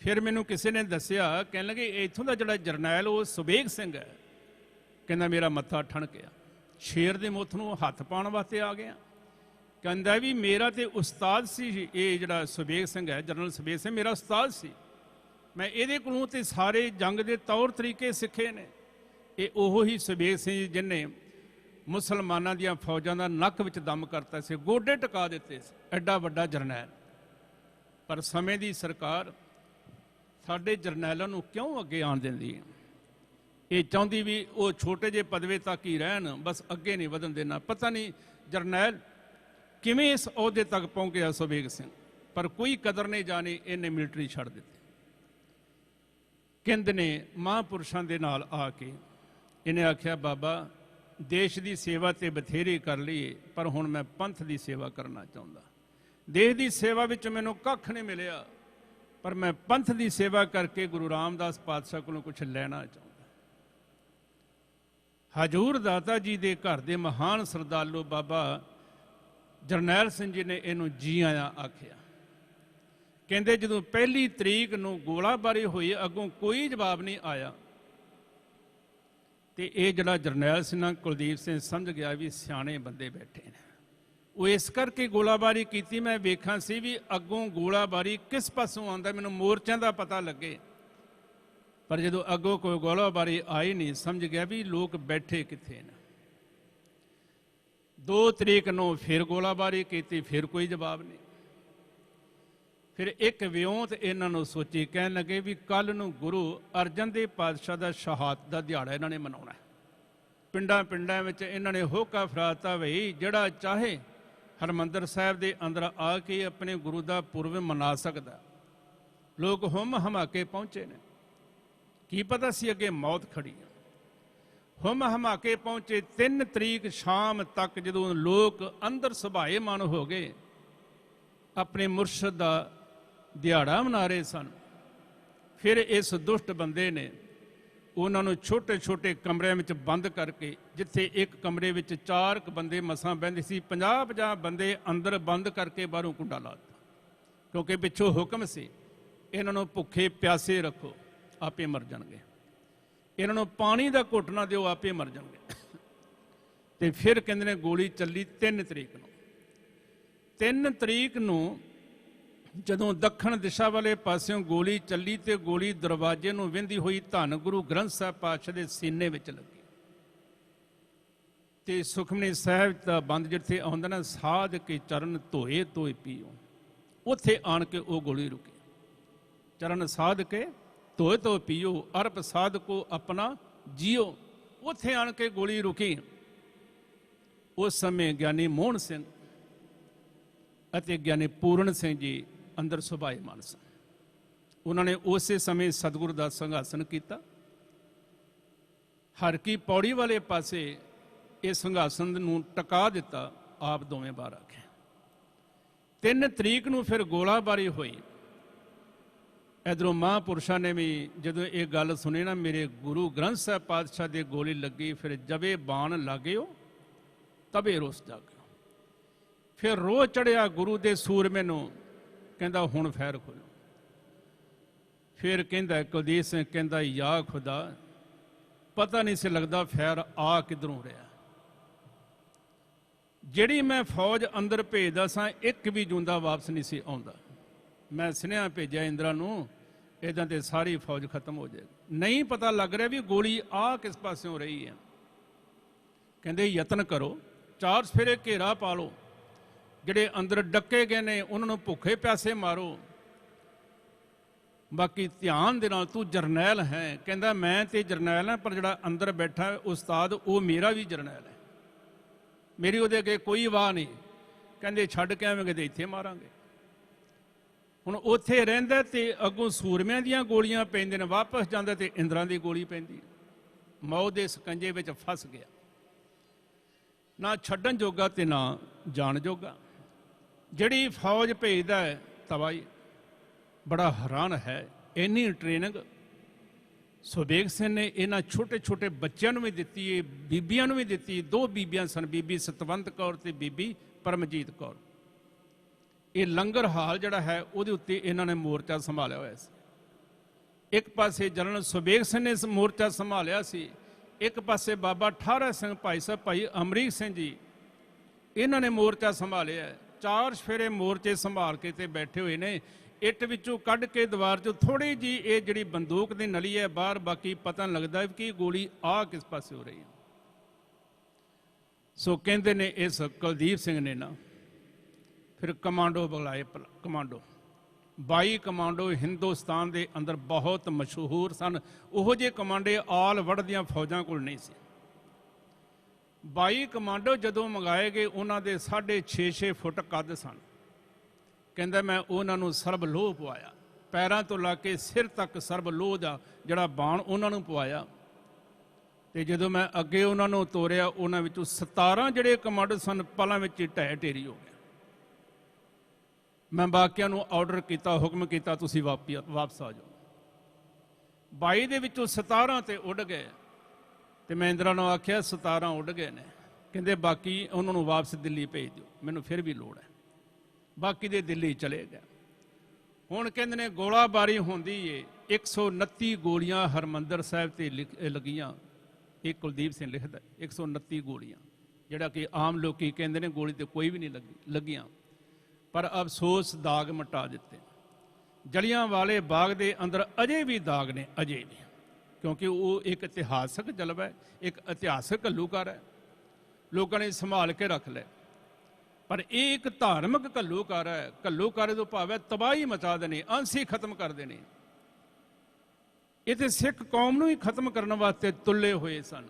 ਫਿਰ ਮੈਨੂੰ ਕਿਸੇ ਨੇ ਦੱਸਿਆ, ਕਹਿਣ ਲੱਗੇ ਇੱਥੋਂ ਦਾ ਜਿਹੜਾ ਜਰਨੈਲ ਉਹ ਸੁਬੇਗ ਸਿੰਘ ਹੈ। ਕਹਿੰਦਾ ਮੇਰਾ ਮੱਥਾ ਠਣਕਿਆ, ਸ਼ੇਰ ਦੇ ਮੁੱਠ ਨੂੰ ਹੱਥ ਪਾਉਣ ਵਾਸਤੇ ਆ ਗਿਆ। ਕਹਿੰਦਾ ਵੀ ਮੇਰਾ ਤੇ ਉਸਤਾਦ ਸੀ, ਇਹ ਜਿਹੜਾ ਸੁਬੇਗ ਸਿੰਘ ਹੈ, ਜਨਰਲ ਸੁਬੇਗ ਸਿੰਘ ਮੇਰਾ ਉਸਤਾਦ ਸੀ। ਮੈਂ ਇਹਦੇ ਕੋਲੋਂ ਤੇ ਸਾਰੇ ਜੰਗ ਦੇ ਤੌਰ ਤਰੀਕੇ ਸਿੱਖੇ ਨੇ। ਇਹ ਉਹੋ ਹੀ ਸੁਬੇਗ ਸਿੰਘ ਜਿਹਨੇ ਮੁਸਲਮਾਨਾਂ ਦੀਆਂ ਫੌਜਾਂ ਦਾ ਨੱਕ ਵਿੱਚ ਦਮ ਕਰਤਾ ਸੀ, ਗੋਡੇ ਟਿਕਾ ਦਿੱਤੇ ਸੀ, ਐਡਾ ਵੱਡਾ ਜਰਨੈਲ। ਪਰ ਸਮੇਂ ਦੀ ਸਰਕਾਰ ਸਾਡੇ ਜਰਨੈਲਾਂ ਨੂੰ ਕਿਉਂ ਅੱਗੇ ਆਉਣ ਦਿੰਦੀ ਹੈ? ਇਹ ਚਾਹੁੰਦੀ ਵੀ ਉਹ ਛੋਟੇ ਜਿਹੇ ਪਦਵੇ ਤੱਕ ਹੀ ਰਹਿਣ, ਬਸ ਅੱਗੇ ਨਹੀਂ ਵਧਣ ਦੇਣਾ। ਪਤਾ ਨਹੀਂ ਜਰਨੈਲ ਕਿਵੇਂ ਇਸ ਅਹੁਦੇ ਤੱਕ ਪਹੁੰਚਿਆ ਸੁਬੇਗ ਸਿੰਘ, ਪਰ ਕੋਈ ਕਦਰ ਨਹੀਂ ਜਾਣੀ, ਇਹਨੇ ਮਿਲਟਰੀ ਛੱਡ ਦਿੱਤੀ। ਕਿੰਦ ਨੇ ਮਹਾਂਪੁਰਸ਼ਾਂ ਦੇ ਨਾਲ ਆ ਕੇ ਇਹਨੇ ਆਖਿਆ, ਬਾਬਾ ਦੇਸ਼ ਦੀ ਸੇਵਾ ਤੇ ਬਥੇਰੀ ਕਰ ਲਈ, ਪਰ ਹੁਣ ਮੈਂ ਪੰਥ ਦੀ ਸੇਵਾ ਕਰਨਾ ਚਾਹੁੰਦਾ। ਦੇਸ਼ ਦੀ ਸੇਵਾ ਵਿੱਚ ਮੈਨੂੰ ਕੱਖ ਨਹੀਂ ਮਿਲਿਆ, ਪਰ ਮੈਂ ਪੰਥ ਦੀ ਸੇਵਾ ਕਰਕੇ ਗੁਰੂ ਰਾਮਦਾਸ ਪਾਤਸ਼ਾਹ ਕੋਲੋਂ ਕੁਝ ਲੈਣਾ ਚਾਹੁੰਦਾ। ਹਜੂਰ ਦਾਤਾ ਜੀ ਦੇ ਘਰ ਦੇ ਮਹਾਨ ਸਰਦਾਲੂ ਬਾਬਾ ਜਰਨੈਲ ਸਿੰਘ ਜੀ ਨੇ ਇਹਨੂੰ ਜੀ ਆਇਆਂ ਆਖਿਆ। ਕਹਿੰਦੇ ਜਦੋਂ ਪਹਿਲੀ ਤਰੀਕ ਨੂੰ ਗੋਲਾਬਾਰੀ ਹੋਈ, ਅੱਗੋਂ ਕੋਈ ਜਵਾਬ ਨਹੀਂ ਆਇਆ, ਤੇ ਇਹ ਜਿਹੜਾ ਜਰਨੈਲ ਸੀ ਨਾ, ਕੁਲਦੀਪ ਸਿੰਘ ਸਮਝ ਗਿਆ ਵੀ ਸਿਆਣੇ ਬੰਦੇ ਬੈਠੇ ਨੇ। ਉਹ ਇਸ ਕਰਕੇ ਗੋਲਾਬਾਰੀ ਕੀਤੀ, ਮੈਂ ਵੇਖਾਂ ਸੀ ਵੀ ਅੱਗੋਂ ਗੋਲਾਬਾਰੀ ਕਿਸ ਪਾਸੋਂ ਆਉਂਦਾ, ਮੈਨੂੰ ਮੋਰਚਿਆਂ ਦਾ ਪਤਾ ਲੱਗੇ। ਪਰ ਜਦੋਂ ਅੱਗੋਂ ਕੋਈ ਗੋਲਾਬਾਰੀ ਆਈ ਨਹੀਂ, ਸਮਝ ਗਿਆ ਵੀ ਲੋਕ ਬੈਠੇ ਕਿੱਥੇ ਨੇ। 2 ਤਰੀਕ ਨੂੰ ਫਿਰ ਗੋਲਾਬਾਰੀ ਕੀਤੀ, ਫਿਰ ਕੋਈ ਜਵਾਬ ਨਹੀਂ। ਫਿਰ ਇੱਕ ਵਿਉਂਤ ਇਹਨਾਂ ਨੂੰ ਸੋਚੀ, ਕਹਿਣ ਲੱਗੇ ਵੀ ਕੱਲ ਨੂੰ ਗੁਰੂ ਅਰਜਨ ਦੇਵ ਪਾਤਸ਼ਾਹ ਦਾ ਸ਼ਹਾਦਤ ਦਾ ਦਿਹਾੜਾ ਇਹਨਾਂ ਨੇ ਮਨਾਉਣਾ। ਪਿੰਡਾਂ ਪਿੰਡਾਂ ਵਿੱਚ ਇਹਨਾਂ ਨੇ ਹੋਕਾ ਫਰਾਤਾ, ਵਈ ਜਿਹੜਾ ਚਾਹੇ ਹਰਿਮੰਦਰ ਸਾਹਿਬ ਦੇ ਅੰਦਰ ਆ ਕੇ ਆਪਣੇ ਗੁਰੂ ਦਾ ਪੁਰਬ ਮਨਾ ਸਕਦਾ। ਲੋਕ ਹੁੰਮ ਹਮਾਕੇ ਪਹੁੰਚੇ ਨੇ, ਕੀ ਪਤਾ ਸੀ ਅੱਗੇ ਮੌਤ ਖੜੀ ਹੈ। ਹੁੰਮ ਹਮਾਕੇ ਪਹੁੰਚੇ। 3 ਤਰੀਕ ਸ਼ਾਮ ਤੱਕ ਜਦੋਂ ਲੋਕ ਅੰਦਰ ਸੁਭਾਏ ਮਨ ਹੋ ਗਏ, ਆਪਣੇ ਮੁਰਸ਼ਦ ਦਾ ਦਿਹਾੜਾ ਮਨਾ ਰਹੇ ਸਨ। ਫਿਰ ਇਸ ਦੁਸ਼ਟ ਬੰਦੇ ਨੇ ਉਹਨਾਂ ਨੂੰ ਛੋਟੇ ਛੋਟੇ ਕਮਰਿਆਂ ਵਿੱਚ ਬੰਦ ਕਰਕੇ, ਜਿੱਥੇ ਇੱਕ ਕਮਰੇ ਵਿੱਚ 4 ਬੰਦੇ ਮਸਾਂ ਬਹਿੰਦੇ ਸੀ, 50-50 ਬੰਦੇ ਅੰਦਰ ਬੰਦ ਕਰਕੇ ਬਾਹਰੋਂ ਕੁੰਡਾ ਲਾ ਦਿੱਤਾ। ਕਿਉਂਕਿ ਪਿੱਛੋਂ ਹੁਕਮ ਸੀ, ਇਹਨਾਂ ਨੂੰ ਭੁੱਖੇ ਪਿਆਸੇ ਰੱਖੋ, ਆਪੇ ਮਰ ਜਾਣਗੇ। ਇਹਨਾਂ ਨੂੰ ਪਾਣੀ ਦਾ ਘੁੱਟ ਨਾ ਦਿਓ, ਆਪੇ ਮਰ ਜਾਣਗੇ। ਤੇ ਫਿਰ ਕਹਿੰਦੇ ਨੇ ਗੋਲੀ ਚੱਲੀ 3 ਤਰੀਕ ਨੂੰ। 3 ਤਰੀਕ ਨੂੰ ਜਦੋਂ ਦੱਖਣ ਦਿਸ਼ਾ ਵਾਲੇ ਪਾਸਿਓਂ ਗੋਲੀ ਚੱਲੀ ਤੇ ਗੋਲੀ ਦਰਵਾਜ਼ੇ ਨੂੰ ਵਹਿੰਦੀ ਹੋਈ ਧੰਨ ਗੁਰੂ ਗ੍ਰੰਥ ਸਾਹਿਬ ਪਾਤਸ਼ਾਹ ਦੇ ਸੀਨੇ ਵਿੱਚ ਲੱਗੀ। ਤੇ ਸੁਖਮਨੀ ਸਾਹਿਬ ਦਾ ਬੰਦ ਜਿੱਥੇ ਆਉਂਦਾ ਨਾ, ਸਾਧ ਕੇ ਚਰਨ ਧੋਏ ਧੋਏ ਪੀਓ, ਉੱਥੇ ਆਣ ਕੇ ਉਹ ਗੋਲੀ ਰੁਕੀ। ਚਰਨ ਸਾਧ ਕੇ ਧੋਏ ਧੋਏ ਪੀਓ, ਅਰਪ ਸਾਧ ਕੋ ਆਪਣਾ ਜੀਓ, ਉੱਥੇ ਆਣ ਕੇ ਗੋਲੀ ਰੁਕੀ। उस समय ज्ञानी मोहन सिंह ਅਤੇ ਗਿਆਨੀ ਪੂਰਨ ਸਿੰਘ ਜੀ ਅੰਦਰ ਸੁਭਾਏਮਾਨ ਸਨ। ਉਹਨਾਂ ਨੇ ਉਸੇ ਸਮੇਂ ਸਤਿਗੁਰੂ ਦਾ ਸਿੰਘਾਸਨ ਕੀਤਾ। ਹਰ ਕੀ ਪੌੜੀ ਵਾਲੇ ਪਾਸੇ ਇਹ ਸਿੰਘਾਸਨ ਨੂੰ ਟਿਕਾ ਦਿੱਤਾ। ਆਪ ਦੋਵੇਂ ਬਾਹਰ ਆ ਗਏ। 3 ਤਰੀਕ ਨੂੰ ਫਿਰ ਗੋਲਾਬਾਰੀ ਹੋਈ। ਇਧਰੋਂ ਮਹਾਂਪੁਰਸ਼ਾਂ ਨੇ ਵੀ ਜਦੋਂ ਇਹ ਗੱਲ ਸੁਣੀ ਨਾ, ਮੇਰੇ ਗੁਰੂ ਗ੍ਰੰਥ ਸਾਹਿਬ ਪਾਤਸ਼ਾਹ ਦੇ ਗੋਲੀ ਲੱਗੀ, ਫਿਰ ਜਵੇ ਬਾਣ ਲਾਗਿਓ ਤਬੇ ਰੋਸ ਜਾਗਿਓ। ਫਿਰ ਰੋਹ ਚੜਿਆ ਗੁਰੂ ਦੇ ਸੂਰਮੇ ਨੂੰ, ਕਹਿੰਦਾ ਹੁਣ ਫੈਰ ਖੋਲੋ। ਫਿਰ ਕਹਿੰਦਾ ਕੁਲਦੀਪ ਸਿੰਘ ਕਹਿੰਦਾ ਯਾ ਖੁਦਾ, ਪਤਾ ਨਹੀਂ ਸੀ ਲੱਗਦਾ ਫੈਰ ਆ ਕਿੱਧਰੋਂ ਰਿਹਾ। ਜਿਹੜੀ ਮੈਂ ਫੌਜ ਅੰਦਰ ਭੇਜਦਾ ਸਾਂ, ਇੱਕ ਵੀ ਜੂੰਦਾ ਵਾਪਸ ਨਹੀਂ ਸੀ ਆਉਂਦਾ। ਮੈਂ ਸੁਨੇਹਾ ਭੇਜਿਆ ਇੰਦਰਾ ਨੂੰ, ਇੱਦਾਂ ਤੇ ਸਾਰੀ ਫੌਜ ਖਤਮ ਹੋ ਜਾਏਗੀ। ਨਹੀਂ ਪਤਾ ਲੱਗ ਰਿਹਾ ਵੀ ਗੋਲੀ ਆ ਕਿਸ ਪਾਸਿਓਂ ਰਹੀ ਹੈ। ਕਹਿੰਦੇ ਯਤਨ ਕਰੋ, 4 ਸਫੇਰੇ ਘੇਰਾ ਪਾ ਲਓ, ਜਿਹੜੇ ਅੰਦਰ ਡੱਕੇ ਗਏ ਨੇ ਉਹਨਾਂ ਨੂੰ ਭੁੱਖੇ ਪਿਆਸੇ ਮਾਰੋ, ਬਾਕੀ ਧਿਆਨ ਦੇ ਨਾਲ ਤੂੰ ਜਰਨੈਲ ਹੈ। ਕਹਿੰਦਾ ਮੈਂ ਤੇ ਜਰਨੈਲ ਹਾਂ, ਪਰ ਜਿਹੜਾ ਅੰਦਰ ਬੈਠਾ ਉਸਤਾਦ ਉਹ ਮੇਰਾ ਵੀ ਜਰਨੈਲ ਹੈ, ਮੇਰੀ ਉਹਦੇ ਅੱਗੇ ਕੋਈ ਵਾਹ ਨਹੀਂ। ਕਹਿੰਦੇ ਛੱਡ ਕੇ ਆਵਾਂਗੇ ਤੇ ਇੱਥੇ ਮਾਰਾਂਗੇ। ਹੁਣ ਉੱਥੇ ਰਹਿੰਦਾ ਤੇ ਅੱਗੋਂ ਸੂਰਮਿਆਂ ਦੀਆਂ ਗੋਲੀਆਂ ਪੈਂਦੇ ਨੇ, ਵਾਪਸ ਜਾਂਦਾ ਤੇ ਇੰਦਰਾਂ ਦੀ ਗੋਲੀ ਪੈਂਦੀ। ਮੌਤ ਦੇ ਸਕੰਜੇ ਵਿੱਚ ਫਸ ਗਿਆ, ਨਾ ਛੱਡਣ ਜੋਗਾ ਤੇ ਨਾ ਜਾਣ ਜੋਗਾ। ਜਿਹੜੀ ਫੌਜ ਭੇਜਦਾ ਹੈ ਤਬਾਹੀ। ਬੜਾ ਹੈਰਾਨ ਹੈ, ਇੰਨੀ ਟ੍ਰੇਨਿੰਗ ਸੁਬੇਗ ਸਿੰਘ ਨੇ ਇਹਨਾਂ ਛੋਟੇ ਛੋਟੇ ਬੱਚਿਆਂ ਨੂੰ ਵੀ ਦਿੱਤੀ ਹੈ, ਬੀਬੀਆਂ ਨੂੰ ਵੀ ਦਿੱਤੀ। 2 ਬੀਬੀਆਂ ਸਨ, ਬੀਬੀ ਸਤਵੰਤ ਕੌਰ ਤੇ ਬੀਬੀ ਪਰਮਜੀਤ ਕੌਰ। ਇਹ ਲੰਗਰ ਹਾਲ ਜਿਹੜਾ ਹੈ ਉਹਦੇ ਉੱਤੇ ਇਹਨਾਂ ਨੇ ਮੋਰਚਾ ਸੰਭਾਲਿਆ ਹੋਇਆ ਸੀ। ਇੱਕ ਪਾਸੇ ਜਨਰਲ ਸੁਬੇਗ ਸਿੰਘ ਨੇ ਮੋਰਚਾ ਸੰਭਾਲਿਆ ਸੀ, ਇੱਕ ਪਾਸੇ ਬਾਬਾ ਠਾਰਾ ਸਿੰਘ, ਭਾਈ ਸਾਹਿਬ ਭਾਈ ਅਮਰੀਕ ਸਿੰਘ ਜੀ, ਇਹਨਾਂ ਨੇ ਮੋਰਚਾ ਸੰਭਾਲਿਆ। 4 ਸਫੇਰੇ ਮੋਰਚੇ ਸੰਭਾਲ ਕੇ ਤੇ ਬੈਠੇ ਹੋਏ ਨੇ। ਇੱਟ ਵਿੱਚੋਂ ਕੱਢ ਕੇ ਦੀਵਾਰ 'ਚੋਂ ਥੋੜੀ ਜੀ ਇਹ ਜਿਹੜੀ ਬੰਦੂਕ ਦੀ ਨਲੀ ਹੈ ਬਾਹਰ, ਬਾਕੀ ਪਤਾ ਨਹੀਂ ਲੱਗਦਾ ਕਿ ਗੋਲੀ ਆ ਕਿਸ ਪਾਸੇ ਹੋ ਰਹੀ ਹੈ। ਸੋ ਕਹਿੰਦੇ ਨੇ ਇਸ ਕੁਲਦੀਪ ਸਿੰਘ ਨੇ ਨਾ ਫਿਰ ਕਮਾਂਡੋ ਬੁਲਾਏ। ਕਮਾਂਡੋ 22 ਕਮਾਂਡੋ ਹਿੰਦੁਸਤਾਨ ਦੇ ਅੰਦਰ ਬਹੁਤ ਮਸ਼ਹੂਰ ਸਨ। ਉਹੋ ਜਿਹੇ ਕਮਾਂਡੇ ਆਲ ਵਰਲਡ ਦੀਆਂ ਫੌਜਾਂ ਕੋਲ ਨਹੀਂ ਸੀ। 22 ਕਮਾਂਡੋ ਜਦੋਂ ਮੰਗਾਏ ਗਏ, ਉਹਨਾਂ ਦੇ 6.5 ਫੁੱਟ ਕੱਦ ਸਨ। ਕਹਿੰਦਾ ਮੈਂ ਉਹਨਾਂ ਨੂੰ ਸਰਬ ਲੋਹ ਪਵਾਇਆ, ਪੈਰਾਂ ਤੋਂ ਲਾ ਕੇ ਸਿਰ ਤੱਕ ਸਰਬ ਲੋਹ ਦਾ ਜਿਹੜਾ ਬਾਣ ਉਹਨਾਂ ਨੂੰ ਪਵਾਇਆ। ਤੇ ਜਦੋਂ ਮੈਂ ਅੱਗੇ ਉਹਨਾਂ ਨੂੰ ਤੋਰਿਆ, ਉਹਨਾਂ ਵਿੱਚੋਂ 17 ਜਿਹੜੇ ਕਮਾਂਡੋ ਸਨ ਪਲਾਂ ਵਿੱਚ ਢਹਿ ਢੇਰੀ ਹੋ ਗਏ। ਮੈਂ ਬਾਕੀਆਂ ਨੂੰ ਆਰਡਰ ਕੀਤਾ, ਹੁਕਮ ਕੀਤਾ, ਤੁਸੀਂ ਵਾਪਸ ਆ ਜਾਓ। 22 ਦੇ ਵਿੱਚੋਂ 17 ਤੇ ਉੱਡ ਗਏ। ਤੇ ਮੈਂ ਇੰਦਰਾ ਨੂੰ ਆਖਿਆ 17 ਉੱਡ ਗਏ ਨੇ, ਕਹਿੰਦੇ ਬਾਕੀ ਉਹਨਾਂ ਨੂੰ ਵਾਪਸ ਦਿੱਲੀ ਭੇਜ ਦਿਓ, ਮੈਨੂੰ ਫਿਰ ਵੀ ਲੋੜ ਹੈ। ਬਾਕੀ ਦੇ ਦਿੱਲੀ ਚਲੇ ਗਏ। ਹੁਣ ਕਹਿੰਦੇ ਨੇ ਗੋਲਾਬਾਰੀ ਹੁੰਦੀ ਏ, 129 ਗੋਲੀਆਂ ਹਰਮੰਦਰ ਸਾਹਿਬ ਤੇ ਲੱਗੀਆਂ। ਇਹ ਕੁਲਦੀਪ ਸਿੰਘ ਲਿਖਦਾ 129 ਗੋਲੀਆਂ, ਜਿਹੜਾ ਕਿ ਆਮ ਲੋਕੀ ਕਹਿੰਦੇ ਨੇ ਗੋਲੀ ਤੇ ਕੋਈ ਵੀ ਨਹੀਂ ਲੱਗੀਆਂ, ਪਰ ਅਫਸੋਸ ਦਾਗ ਮਿਟਾ ਦਿੱਤੇ। ਜਲਿਆਂਵਾਲੇ ਬਾਗ ਦੇ ਅੰਦਰ ਅਜੇ ਵੀ ਦਾਗ ਨੇ, ਅਜੇ ਵੀ, ਕਿਉਂਕਿ ਉਹ ਇੱਕ ਇਤਿਹਾਸਕ ਜਲਵਾ ਹੈ, ਇੱਕ ਇਤਿਹਾਸਕ ਘੱਲੂਘਾਰਾ ਹੈ, ਲੋਕਾਂ ਨੇ ਸੰਭਾਲ ਕੇ ਰੱਖ ਲਿਆ। ਪਰ ਇਹ ਇੱਕ ਧਾਰਮਿਕ ਘੱਲੂਘਾਰਾ ਹੈ। ਘੱਲੂਘਾਰੇ ਤੋਂ ਭਾਵ ਹੈ ਤਬਾਹੀ ਮਚਾ ਦੇਣੀ, ਅੰਸ਼ ਹੀ ਖਤਮ ਕਰ ਦੇਣੇ। ਇਹ ਤੇ ਸਿੱਖ ਕੌਮ ਨੂੰ ਹੀ ਖਤਮ ਕਰਨ ਵਾਸਤੇ ਤੁੱਲੇ ਹੋਏ ਸਨ।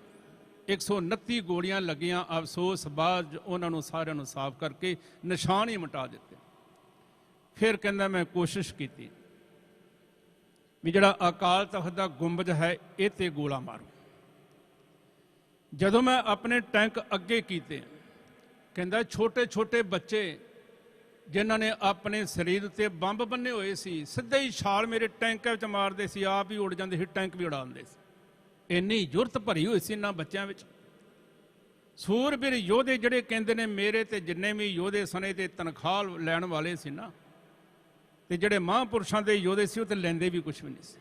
129 ਗੋਲੀਆਂ ਲੱਗੀਆਂ। ਅਫਸੋਸ ਬਾਅਦ ਉਹਨਾਂ ਨੂੰ ਸਾਰਿਆਂ ਨੂੰ ਸਾਫ਼ ਕਰਕੇ ਨਿਸ਼ਾਨ ਹੀ ਮਿਟਾ ਦਿੱਤੇ। ਫਿਰ ਕਹਿੰਦਾ ਮੈਂ ਕੋਸ਼ਿਸ਼ ਕੀਤੀ ਵੀ ਜਿਹੜਾ ਅਕਾਲ ਤਖਤ ਦਾ ਗੁੰਬਦ ਹੈ ਇਹ ਤੇ ਗੋਲਾ ਮਾਰੋ। ਜਦੋਂ ਮੈਂ ਆਪਣੇ ਟੈਂਕ ਅੱਗੇ ਕੀਤੇ, ਕਹਿੰਦਾ ਛੋਟੇ ਛੋਟੇ ਬੱਚੇ ਜਿਨ੍ਹਾਂ ਨੇ ਆਪਣੇ ਸਰੀਰ ਉੱਤੇ ਬੰਬ ਬੰਨੇ ਹੋਏ ਸੀ, ਸਿੱਧੇ ਹੀ ਛਾਲ ਮੇਰੇ ਟੈਂਕ ਵਿੱਚ ਮਾਰਦੇ ਸੀ, ਆਪ ਹੀ ਉੱਡ ਜਾਂਦੇ ਸੀ, ਟੈਂਕ ਵੀ ਉਡਾ ਦਿੰਦੇ ਸੀ। ਇੰਨੀ ਜ਼ੁਰਤ ਭਰੀ ਹੋਈ ਸੀ ਇਹਨਾਂ ਬੱਚਿਆਂ ਵਿੱਚ। ਸੂਰਬੀਰ ਯੋਧੇ ਜਿਹੜੇ ਕਹਿੰਦੇ ਨੇ, ਮੇਰੇ ਤੇ ਜਿੰਨੇ ਵੀ ਯੋਧੇ ਸਨੇ ਤੇ ਤਨਖਾਹ ਲੈਣ ਵਾਲੇ ਸੀ ਨਾ, ਤੇ ਜਿਹੜੇ ਮਹਾਂਪੁਰਸ਼ਾਂ ਦੇ ਯੋਧੇ ਸੀ ਉਹ ਤੇ ਲੈਂਦੇ ਵੀ ਕੁਛ ਵੀ ਨਹੀਂ ਸੀ,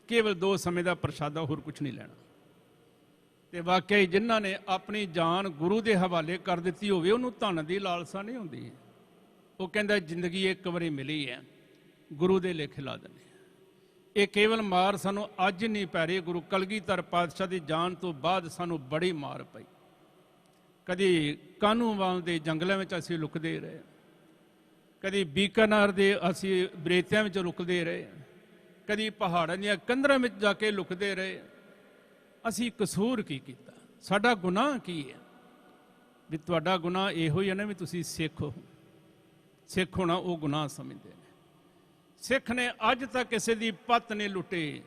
ਕੇਵਲ 2 ਸਮੇਂ ਦਾ ਪ੍ਰਸ਼ਾਦਾ, ਹੋਰ ਕੁਛ ਨਹੀਂ ਲੈਣਾ। ਤੇ ਵਾਕਿਆ ਜਿਨ੍ਹਾਂ ਨੇ ਆਪਣੀ ਜਾਨ ਗੁਰੂ ਦੇ ਹਵਾਲੇ ਕਰ ਦਿੱਤੀ ਹੋਵੇ, ਉਹਨੂੰ ਧਨ ਦੀ ਲਾਲਸਾ ਨਹੀਂ ਹੁੰਦੀ। ਉਹ ਕਹਿੰਦਾ ਜ਼ਿੰਦਗੀ ਇੱਕ ਵਾਰੀ ਮਿਲੀ ਹੈ, ਗੁਰੂ ਦੇ ਲੇਖੇ ਲਾ ਦਿੰਦੇ। ਇਹ ਕੇਵਲ ਮਾਰ ਸਾਨੂੰ ਅੱਜ ਨਹੀਂ ਪੈ ਰਹੀ, ਗੁਰੂ ਕਲਗੀਧਰ ਪਾਤਸ਼ਾਹ ਦੀ ਜਾਨ ਤੋਂ ਬਾਅਦ ਸਾਨੂੰ ਬੜੀ ਮਾਰ ਪਈ। ਕਦੀ ਕਾਹਨੂੰਵਾਲ ਦੇ ਜੰਗਲਾਂ ਵਿੱਚ ਅਸੀਂ ਲੁਕਦੇ ਰਹੇ, ਕਦੀ ਬੀਕਾਨੇਰ ਦੇ ਅਸੀਂ ਬਰੇਤਿਆਂ ਵਿੱਚ ਲੁਕਦੇ ਰਹੇ, ਕਦੀ ਪਹਾੜਾਂ ਦੀਆਂ ਕੰਧਰਾਂ ਵਿੱਚ ਜਾ ਕੇ ਲੁਕਦੇ ਰਹੇ। ਅਸੀਂ ਕਸੂਰ ਕੀ ਕੀਤਾ? ਸਾਡਾ ਗੁਨਾਹ ਕੀ ਹੈ? ਵੀ ਤੁਹਾਡਾ ਗੁਨਾਹ ਇਹੋ ਹੀ ਹੈ ਨਾ ਵੀ ਤੁਸੀਂ ਸਿੱਖ ਹੋ। ਸਿੱਖ ਹੋਣਾ ਉਹ ਗੁਨਾਹ ਸਮਝਦੇ ਨੇ। ਸਿੱਖ ਨੇ ਅੱਜ ਤੱਕ ਕਿਸੇ ਦੀ ਪੱਤ ਨਹੀਂ ਲੁੱਟੀ,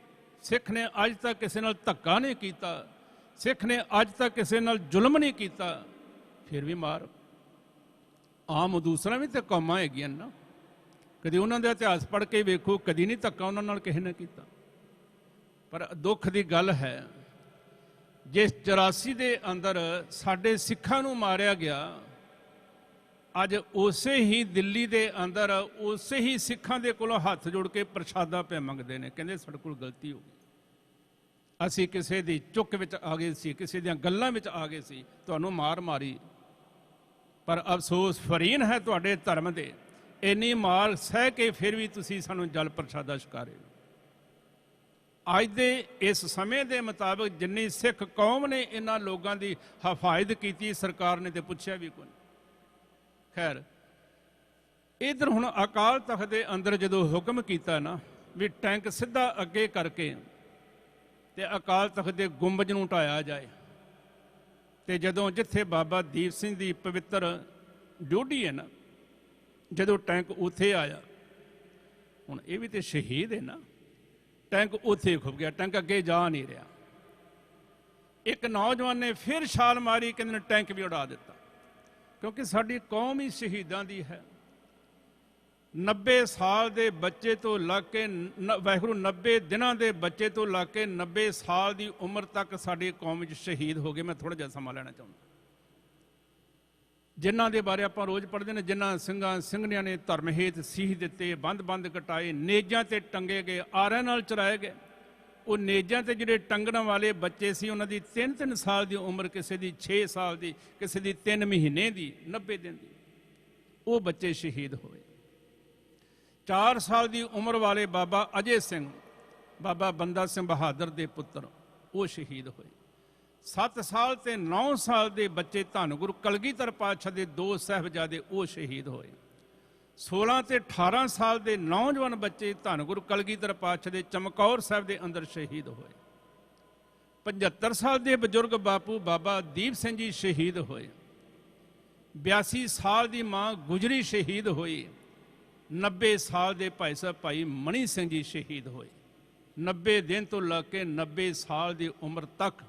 ਸਿੱਖ ਨੇ ਅੱਜ ਤੱਕ ਕਿਸੇ ਨਾਲ ਧੱਕਾ ਨਹੀਂ ਕੀਤਾ, ਸਿੱਖ ਨੇ ਅੱਜ ਤੱਕ ਕਿਸੇ ਨਾਲ ਜ਼ੁਲਮ ਨਹੀਂ ਕੀਤਾ। ਫਿਰ ਵੀ ਮਾਰ ਆਮ ਦੂਸਰਾ ਵੀ ਤਾਂ ਕੌਮਾਂ ਹੈਗੀਆਂ ਨਾ, ਕਦੇ ਉਹਨਾਂ ਦਾ ਇਤਿਹਾਸ ਪੜ੍ਹ ਕੇ ਵੇਖੋ, ਕਦੀ ਨਹੀਂ ਧੱਕਾ ਉਹਨਾਂ ਨਾਲ ਕਿਸੇ ਨੇ ਕੀਤਾ। ਪਰ ਦੁੱਖ ਦੀ ਗੱਲ ਹੈ ਜਿਸ 84 ਦੇ ਅੰਦਰ ਸਾਡੇ ਸਿੱਖਾਂ ਨੂੰ ਮਾਰਿਆ ਗਿਆ, ਅੱਜ ਉਸੇ ਹੀ ਦਿੱਲੀ ਦੇ ਅੰਦਰ ਉਸੇ ਹੀ ਸਿੱਖਾਂ ਦੇ ਕੋਲੋਂ ਹੱਥ ਜੋੜ ਕੇ ਪ੍ਰਸ਼ਾਦਾ ਪੈ ਮੰਗਦੇ ਨੇ, ਕਹਿੰਦੇ ਸਾਡੇ ਕੋਲ ਗਲਤੀ ਹੋ ਗਈ, ਅਸੀਂ ਕਿਸੇ ਦੀ ਚੁੱਕ ਵਿੱਚ ਆ ਗਏ ਸੀ, ਕਿਸੇ ਦੀਆਂ ਗੱਲਾਂ ਵਿੱਚ ਆ ਗਏ ਸੀ, ਤੁਹਾਨੂੰ ਮਾਰ ਮਾਰੀ। ਪਰ ਅਫਸੋਸ ਫਰੀਨ ਹੈ ਤੁਹਾਡੇ ਧਰਮ ਦੇ, ਇੰਨੀ ਮਾਰ ਸਹਿ ਕੇ ਫਿਰ ਵੀ ਤੁਸੀਂ ਸਾਨੂੰ ਜਲ ਪ੍ਰਸ਼ਾਦਾ ਛਕਾਰੇ। ਅੱਜ ਦੇ ਇਸ ਸਮੇਂ ਦੇ ਮੁਤਾਬਕ ਜਿੰਨੀ ਸਿੱਖ ਕੌਮ ਨੇ ਇਹਨਾਂ ਲੋਕਾਂ ਦੀ ਹਿਫਾਜ਼ਤ ਕੀਤੀ, ਸਰਕਾਰ ਨੇ ਤੇ ਪੁੱਛਿਆ ਵੀ ਕੋਈ। ਖੈਰ, ਇਧਰ ਹੁਣ ਅਕਾਲ ਤਖਤ ਦੇ ਅੰਦਰ ਜਦੋਂ ਹੁਕਮ ਕੀਤਾ ਨਾ ਵੀ ਟੈਂਕ ਸਿੱਧਾ ਅੱਗੇ ਕਰਕੇ ਤੇ ਅਕਾਲ ਤਖਤ ਦੇ ਗੁੰਬਜ ਨੂੰ ਢਾਇਆ ਜਾਏ, ਤੇ ਜਦੋਂ ਜਿੱਥੇ ਬਾਬਾ ਦੀਪ ਸਿੰਘ ਦੀ ਪਵਿੱਤਰ ਡਿਊਟੀ ਹੈ ਨਾ, ਜਦੋਂ ਟੈਂਕ ਉੱਥੇ ਆਇਆ, ਹੁਣ ਇਹ ਵੀ ਤੇ ਸ਼ਹੀਦ ਹੈ ਨਾ, ਟੈਂਕ ਉੱਥੇ ਖੁੱਭ ਗਿਆ, ਟੈਂਕ ਅੱਗੇ ਜਾ ਨਹੀਂ ਰਿਹਾ। ਇੱਕ ਨੌਜਵਾਨ ਨੇ ਫਿਰ ਛਾਲ ਮਾਰੀ, ਕਹਿੰਦੇ ਨੇ ਟੈਂਕ ਵੀ ਉਡਾ ਦਿੱਤਾ, ਕਿਉਂਕਿ ਸਾਡੀ ਕੌਮ ਹੀ ਸ਼ਹੀਦਾਂ ਦੀ ਹੈ। 90 ਸਾਲ ਦੇ ਬੱਚੇ ਤੋਂ ਲੱਗ ਕੇ ਵਾਹਿਗੁਰੂ 90 ਦਿਨਾਂ ਦੇ ਬੱਚੇ ਤੋਂ ਲੱਗ ਕੇ 90 ਸਾਲ ਦੀ ਉਮਰ ਤੱਕ ਸਾਡੀ ਕੌਮ ਵਿੱਚ ਸ਼ਹੀਦ ਹੋ ਗਏ। ਮੈਂ ਥੋੜਾ ਜਿਹਾ ਸਮਾਂ ਲੈਣਾ ਚਾਹੁੰਦਾ, ਜਿਨ੍ਹਾਂ ਦੇ ਬਾਰੇ ਆਪਾਂ ਰੋਜ਼ ਪੜ੍ਹਦੇ ਨੇ, ਜਿਨ੍ਹਾਂ ਸਿੰਘਾਂ ਸਿੰਘਣੀਆਂ ਨੇ ਧਰਮ ਹੇਤ ਸੀਸ ਦਿੱਤੇ, ਬੰਦ ਕਟਾਏ, ਨੇਜਾਂ ਤੇ ਟੰਗੇ ਗਏ, ਆਰਿਆਂ ਨਾਲ ਚਰਾਏ ਗਏ। ਉਹ ਨੇਜਾਂ ਤੇ ਜਿਹੜੇ ਟੰਗਣ ਵਾਲੇ ਬੱਚੇ ਸੀ, ਉਹਨਾਂ ਦੀ 3-3 ਸਾਲ ਦੀ ਉਮਰ, ਕਿਸੇ ਦੀ 6 ਸਾਲ ਦੀ, ਕਿਸੇ ਦੀ 3 ਮਹੀਨੇ ਦੀ, 90 ਦਿਨ ਦੀ, ਉਹ ਬੱਚੇ ਸ਼ਹੀਦ ਹੋਏ। 4 ਸਾਲ ਦੀ ਉਮਰ ਵਾਲੇ ਬਾਬਾ ਅਜੇ ਸਿੰਘ, ਬਾਬਾ ਬੰਦਾ ਸਿੰਘ ਬਹਾਦਰ ਦੇ ਪੁੱਤਰ, ਉਹ ਸ਼ਹੀਦ ਹੋਏ। 7 ਸਾਲ ਤੇ 9 ਸਾਲ ਦੇ ਬੱਚੇ ਧੰਨ ਗੁਰੂ ਕਲਗੀਧਰ ਪਾਤਸ਼ਾਹ ਦੇ 2 ਸਾਹਿਬਜ਼ਾਦੇ, ਉਹ ਸ਼ਹੀਦ ਹੋਏ। 16 ਤੇ 18 ਸਾਲ ਦੇ ਨੌਜਵਾਨ ਬੱਚੇ ਧੰਨ ਗੁਰੂ ਕਲਗੀਧਰ ਪਾਤਸ਼ਾਹ ਦੇ ਚਮਕੌਰ ਸਾਹਿਬ ਦੇ ਅੰਦਰ ਸ਼ਹੀਦ ਹੋਏ। 75 ਸਾਲ ਦੇ ਬਜ਼ੁਰਗ ਬਾਪੂ ਬਾਬਾ ਦੀਪ ਸਿੰਘ ਜੀ ਸ਼ਹੀਦ ਹੋਏ। 82 ਸਾਲ ਦੀ ਮਾਂ ਗੁਜਰੀ ਸ਼ਹੀਦ ਹੋਈ। 90 ਸਾਲ ਦੇ ਭਾਈ ਸਾਹਿਬ ਭਾਈ ਮਣੀ ਸਿੰਘ ਜੀ ਸ਼ਹੀਦ ਹੋਏ। 90 ਦਿਨ ਤੋਂ ਲੈ ਕੇ 90 ਸਾਲ ਦੀ ਉਮਰ ਤੱਕ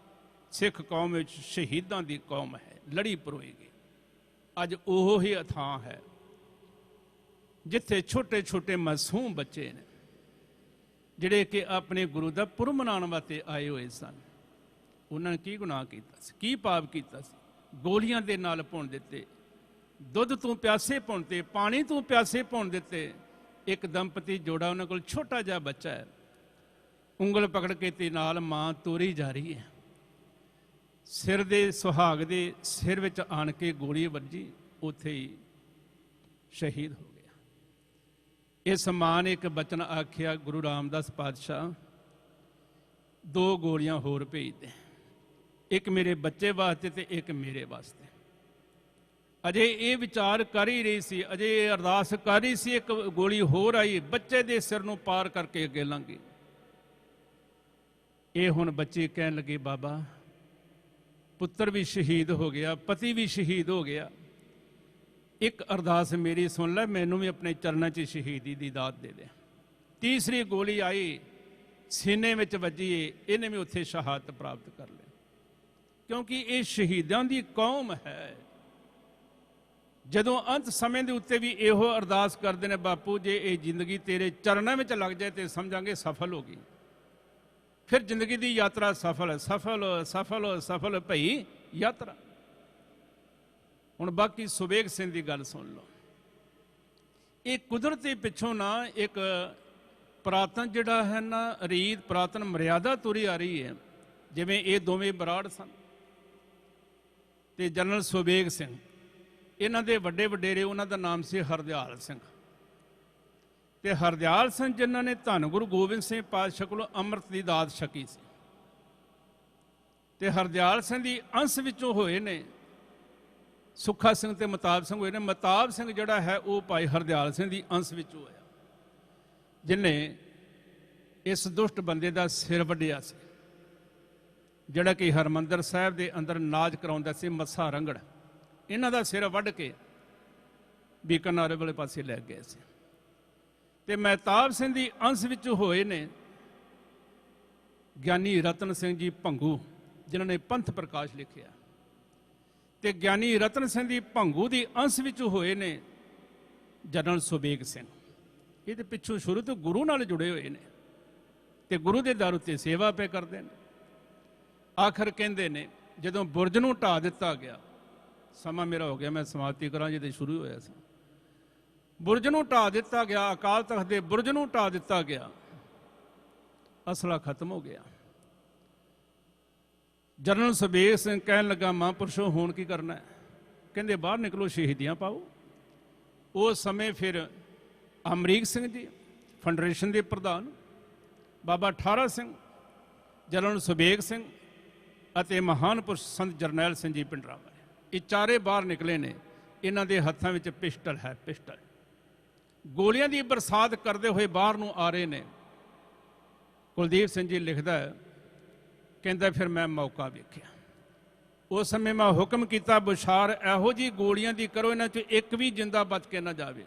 ਸਿੱਖ ਕੌਮ ਵਿੱਚ ਸ਼ਹੀਦਾਂ ਦੀ ਕੌਮ ਹੈ, ਲੜੀ ਪਰੋਏਗੀ। ਅੱਜ ਉਹ ਹੀ ਥਾਂ ਹੈ ਜਿੱਥੇ ਛੋਟੇ ਛੋਟੇ ਮਾਸੂਮ ਬੱਚੇ ਨੇ, ਜਿਹੜੇ ਕਿ ਆਪਣੇ ਗੁਰੂ ਦਾ ਪੁਰਬ ਮਨਾਉਣ ਵਾਸਤੇ ਆਏ ਹੋਏ ਸਨ। ਉਹਨਾਂ ਨੇ ਕੀ ਗੁਨਾਹ ਕੀਤਾ ਸੀ, ਕੀ ਪਾਪ ਕੀਤਾ ਸੀ? ਗੋਲੀਆਂ ਦੇ ਨਾਲ ਭੁੰਨ ਦਿੱਤੇ, ਦੁੱਧ ਤੋਂ ਪਿਆਸੇ ਭੁੰਨਤੇ, ਪਾਣੀ ਤੋਂ ਪਿਆਸੇ ਭੁੰਨ ਦਿੱਤੇ। ਇੱਕ ਦੰਪਤੀ ਜੋੜਾ, ਉਹਨਾਂ ਕੋਲ ਛੋਟਾ ਜਿਹਾ ਬੱਚਾ ਹੈ, ਉਂਗਲ ਪਕੜ ਕੇ ਤੇ ਨਾਲ ਮਾਂ ਤੋਰੀ ਜਾ ਰਹੀ ਹੈ। ਸਿਰ ਦੇ ਸੁਹਾਗ ਦੇ ਸਿਰ ਵਿੱਚ ਆਣ ਕੇ ਗੋਲੀ ਵੱਜੀ, ਉੱਥੇ ਹੀ ਸ਼ਹੀਦ ਹੋ ਗਿਆ। ਇਸ ਮਾਂ ਨੇ ਇੱਕ ਬਚਨ ਆਖਿਆ, ਗੁਰੂ ਰਾਮਦਾਸ ਪਾਤਸ਼ਾਹ 2 ਗੋਲੀਆਂ ਹੋਰ ਭੇਜ ਦੇ, ਇੱਕ ਮੇਰੇ ਬੱਚੇ ਵਾਸਤੇ ਤੇ ਇੱਕ ਮੇਰੇ ਵਾਸਤੇ। ਅਜੇ ਇਹ ਵਿਚਾਰ ਕਰ ਹੀ ਰਹੀ ਸੀ, ਅਜੇ ਇਹ ਅਰਦਾਸ ਕਰ ਰਹੀ ਸੀ, ਇੱਕ ਗੋਲੀ ਹੋਰ ਆਈ, ਬੱਚੇ ਦੇ ਸਿਰ ਨੂੰ ਪਾਰ ਕਰਕੇ ਅੱਗੇ ਲੰਘ ਗਈ। ਇਹ ਹੁਣ ਬੱਚੇ ਕਹਿਣ ਲੱਗੇ, ਬਾਬਾ ਪੁੱਤਰ ਵੀ ਸ਼ਹੀਦ ਹੋ ਗਿਆ, ਪਤੀ ਵੀ ਸ਼ਹੀਦ ਹੋ ਗਿਆ, ਇੱਕ ਅਰਦਾਸ ਮੇਰੀ ਸੁਣ ਲੈ, ਮੈਨੂੰ ਵੀ ਆਪਣੇ ਚਰਨਾਂ 'ਚ ਸ਼ਹੀਦੀ ਦੀ ਦਾਤ ਦੇ ਦੇ। ਤੀਸਰੀ ਗੋਲੀ ਆਈ, ਸੀਨੇ ਵਿੱਚ ਵੱਜੀ, ਇਹਨੇ ਵੀ ਉੱਥੇ ਸ਼ਹਾਦਤ ਪ੍ਰਾਪਤ ਕਰ ਲਈ। ਕਿਉਂਕਿ ਇਹ ਸ਼ਹੀਦਾਂ ਦੀ ਕੌਮ ਹੈ। ਜਦੋਂ ਅੰਤ ਸਮੇਂ ਦੇ ਉੱਤੇ ਵੀ ਇਹੋ ਅਰਦਾਸ ਕਰਦੇ ਨੇ, ਬਾਪੂ ਜੇ ਇਹ ਜ਼ਿੰਦਗੀ ਤੇਰੇ ਚਰਨਾਂ ਵਿੱਚ ਲੱਗ ਜਾਏ ਤੇ ਸਮਝਾਂਗੇ ਸਫਲ ਹੋ ਗਈ। ਫਿਰ ਜ਼ਿੰਦਗੀ ਦੀ ਯਾਤਰਾ ਸਫਲ ਸਫਲ ਸਫਲ ਸਫਲ ਭਈ ਯਾਤਰਾ। ਹੁਣ ਬਾਕੀ ਸੁਬੇਗ ਸਿੰਘ ਦੀ ਗੱਲ ਸੁਣ ਲਓ। ਇਹ ਕੁਦਰਤੀ ਪਿੱਛੋਂ ਨਾ ਇੱਕ ਪ੍ਰਾਤਨ ਜਿਹੜਾ ਹੈ ਨਾ, ਰੀਤ ਪ੍ਰਾਤਨ ਮਰਿਆਦਾ ਤੁਰੀ ਆ ਰਹੀ ਹੈ। ਜਿਵੇਂ ਇਹ ਦੋਵੇਂ ਬਰਾੜ ਸਨ ਤੇ ਜਨਰਲ ਸੁਬੇਗ ਸਿੰਘ, ਇਹਨਾਂ ਦੇ ਵੱਡੇ ਵਡੇਰੇ, ਉਹਨਾਂ ਦਾ ਨਾਮ ਸੀ ਹਰਦਿਆਲ ਸਿੰਘ। ਤੇ ਹਰਦਿਆਲ ਸਿੰਘ ਜਿਨ੍ਹਾਂ ਨੇ ਧੰਨ ਗੁਰੂ ਗੋਬਿੰਦ ਸਿੰਘ ਪਾਤਸ਼ਾਹ ਕੋਲੋਂ ਅੰਮ੍ਰਿਤ ਦੀ ਦਾਤ ਛਕੀ ਸੀ, ਤੇ ਹਰਦਿਆਲ ਸਿੰਘ ਦੀ ਅੰਸ਼ ਵਿੱਚੋਂ ਹੋਏ ਨੇ ਸੁੱਖਾ ਸਿੰਘ ਤੇ ਮਤਾਬ ਸਿੰਘ ਹੋਏ ਨੇ। ਮਤਾਬ ਸਿੰਘ ਜਿਹੜਾ ਹੈ ਉਹ ਭਾਈ ਹਰਦਿਆਲ ਸਿੰਘ ਦੀ ਅੰਸ਼ ਵਿੱਚੋਂ ਹੋਇਆ, ਜਿਨੇ ਇਸ ਦੁਸ਼ਟ ਬੰਦੇ ਦਾ ਸਿਰ ਵੱਢਿਆ ਸੀ, ਜਿਹੜਾ ਕਿ ਹਰਮੰਦਰ ਸਾਹਿਬ ਦੇ ਅੰਦਰ ਨਾਚ ਕਰਾਉਂਦਾ ਸੀ, ਮੱਸਾ ਰੰਗੜ। ਇਹਨਾਂ ਦਾ ਸਿਰ ਵੱਢ ਕੇ ਬੀਕਾਨੇਰ ਵਾਲੇ ਪਾਸੇ ਲੈ ਗਏ ਸੀ। ਤੇ ਮਹਿਤਾਬ ਸਿੰਘ ਦੀ ਅੰਸ਼ ਵਿੱਚ ਹੋਏ ਨੇ ਗਿਆਨੀ ਰਤਨ ਸਿੰਘ ਜੀ ਭੰਗੂ, ਜਿਨ੍ਹਾਂ ਨੇ ਪੰਥ ਪ੍ਰਕਾਸ਼ ਲਿਖਿਆ, ਤੇ ਗਿਆਨੀ ਰਤਨ ਸਿੰਘ ਦੀ ਭੰਗੂ ਦੀ ਅੰਸ਼ ਵਿੱਚ ਹੋਏ ਨੇ ਜਨਰਲ ਸੁਬੇਗ ਸਿੰਘ। ਇਹਦੇ ਪਿੱਛੋਂ ਸ਼ੁਰੂ ਤੋਂ ਗੁਰੂ ਨਾਲ ਜੁੜੇ ਹੋਏ ਨੇ ਤੇ ਗੁਰੂ ਦੇ ਦਰ ਉੱਤੇ ਸੇਵਾ ਪੇ ਕਰਦੇ ਨੇ। ਆਖਰ ਕਹਿੰਦੇ ਨੇ ਜਦੋਂ ਬੁਰਜ ਨੂੰ ਢਾਹ ਦਿੱਤਾ ਗਿਆ, ਸਮਾਂ ਮੇਰਾ ਹੋ ਗਿਆ, ਮੈਂ ਸਮਾਪਤੀ ਕਰਾਂ ਜਿਹਦੇ ਸ਼ੁਰੂ ਹੋਇਆ ਸੀ। ਬੁਰਜ ਨੂੰ ਢਾਹ ਦਿੱਤਾ ਗਿਆ, ਅਕਾਲ ਤਖਤ ਦੇ ਬੁਰਜ ਨੂੰ ਢਾਹ ਦਿੱਤਾ ਗਿਆ, ਅਸਲਾ ਖਤਮ ਹੋ ਗਿਆ। ਜਨਰਲ ਸੁਬੇਗ ਸਿੰਘ ਕਹਿਣ ਲੱਗਾ, ਮਹਾਂਪੁਰਸ਼ੋ ਹੁਣ ਕੀ ਕਰਨਾ ਹੈ? ਕਹਿੰਦੇ ਬਾਹਰ ਨਿਕਲੋ, ਸ਼ਹੀਦੀਆਂ ਪਾਓ। ਉਸ ਸਮੇਂ ਫਿਰ ਅਮਰੀਕ ਸਿੰਘ ਜੀ ਫੈਡਰੇਸ਼ਨ ਦੇ ਪ੍ਰਧਾਨ, ਬਾਬਾ ਠਾਰਾ ਸਿੰਘ, ਜਨਰਲ ਸੁਬੇਗ ਸਿੰਘ ਅਤੇ ਮਹਾਨ ਪੁਰਸ਼ ਸੰਤ ਜਰਨੈਲ ਸਿੰਘ ਜੀ ਭਿੰਡਰਾਂਵਾਲੇ, ਇਹ ਚਾਰੇ ਬਾਹਰ ਨਿਕਲੇ ਨੇ। ਇਹਨਾਂ ਦੇ ਹੱਥਾਂ ਵਿੱਚ ਪਿਸਟਲ ਹੈ, ਪਿਸਟਲ। ਗੋਲੀਆਂ ਦੀ ਬਰਸਾਤ ਕਰਦੇ ਹੋਏ ਬਾਹਰ ਨੂੰ ਆ ਰਹੇ ਨੇ। ਕੁਲਦੀਪ ਸਿੰਘ ਜੀ ਲਿਖਦਾ ਹੈ, ਕਹਿੰਦਾ ਫਿਰ ਮੈਂ ਮੌਕਾ ਵੇਖਿਆ। ਉਸ ਸਮੇਂ ਮੈਂ ਹੁਕਮ ਕੀਤਾ, ਬੁਸ਼ਾਰ ਇਹੋ ਜਿਹੀ ਗੋਲੀਆਂ ਦੀ ਕਰੋ ਇਹਨਾਂ 'ਚੋਂ ਇੱਕ ਵੀ ਜਿੰਦਾ ਬਚ ਕੇ ਨਾ ਜਾਵੇ।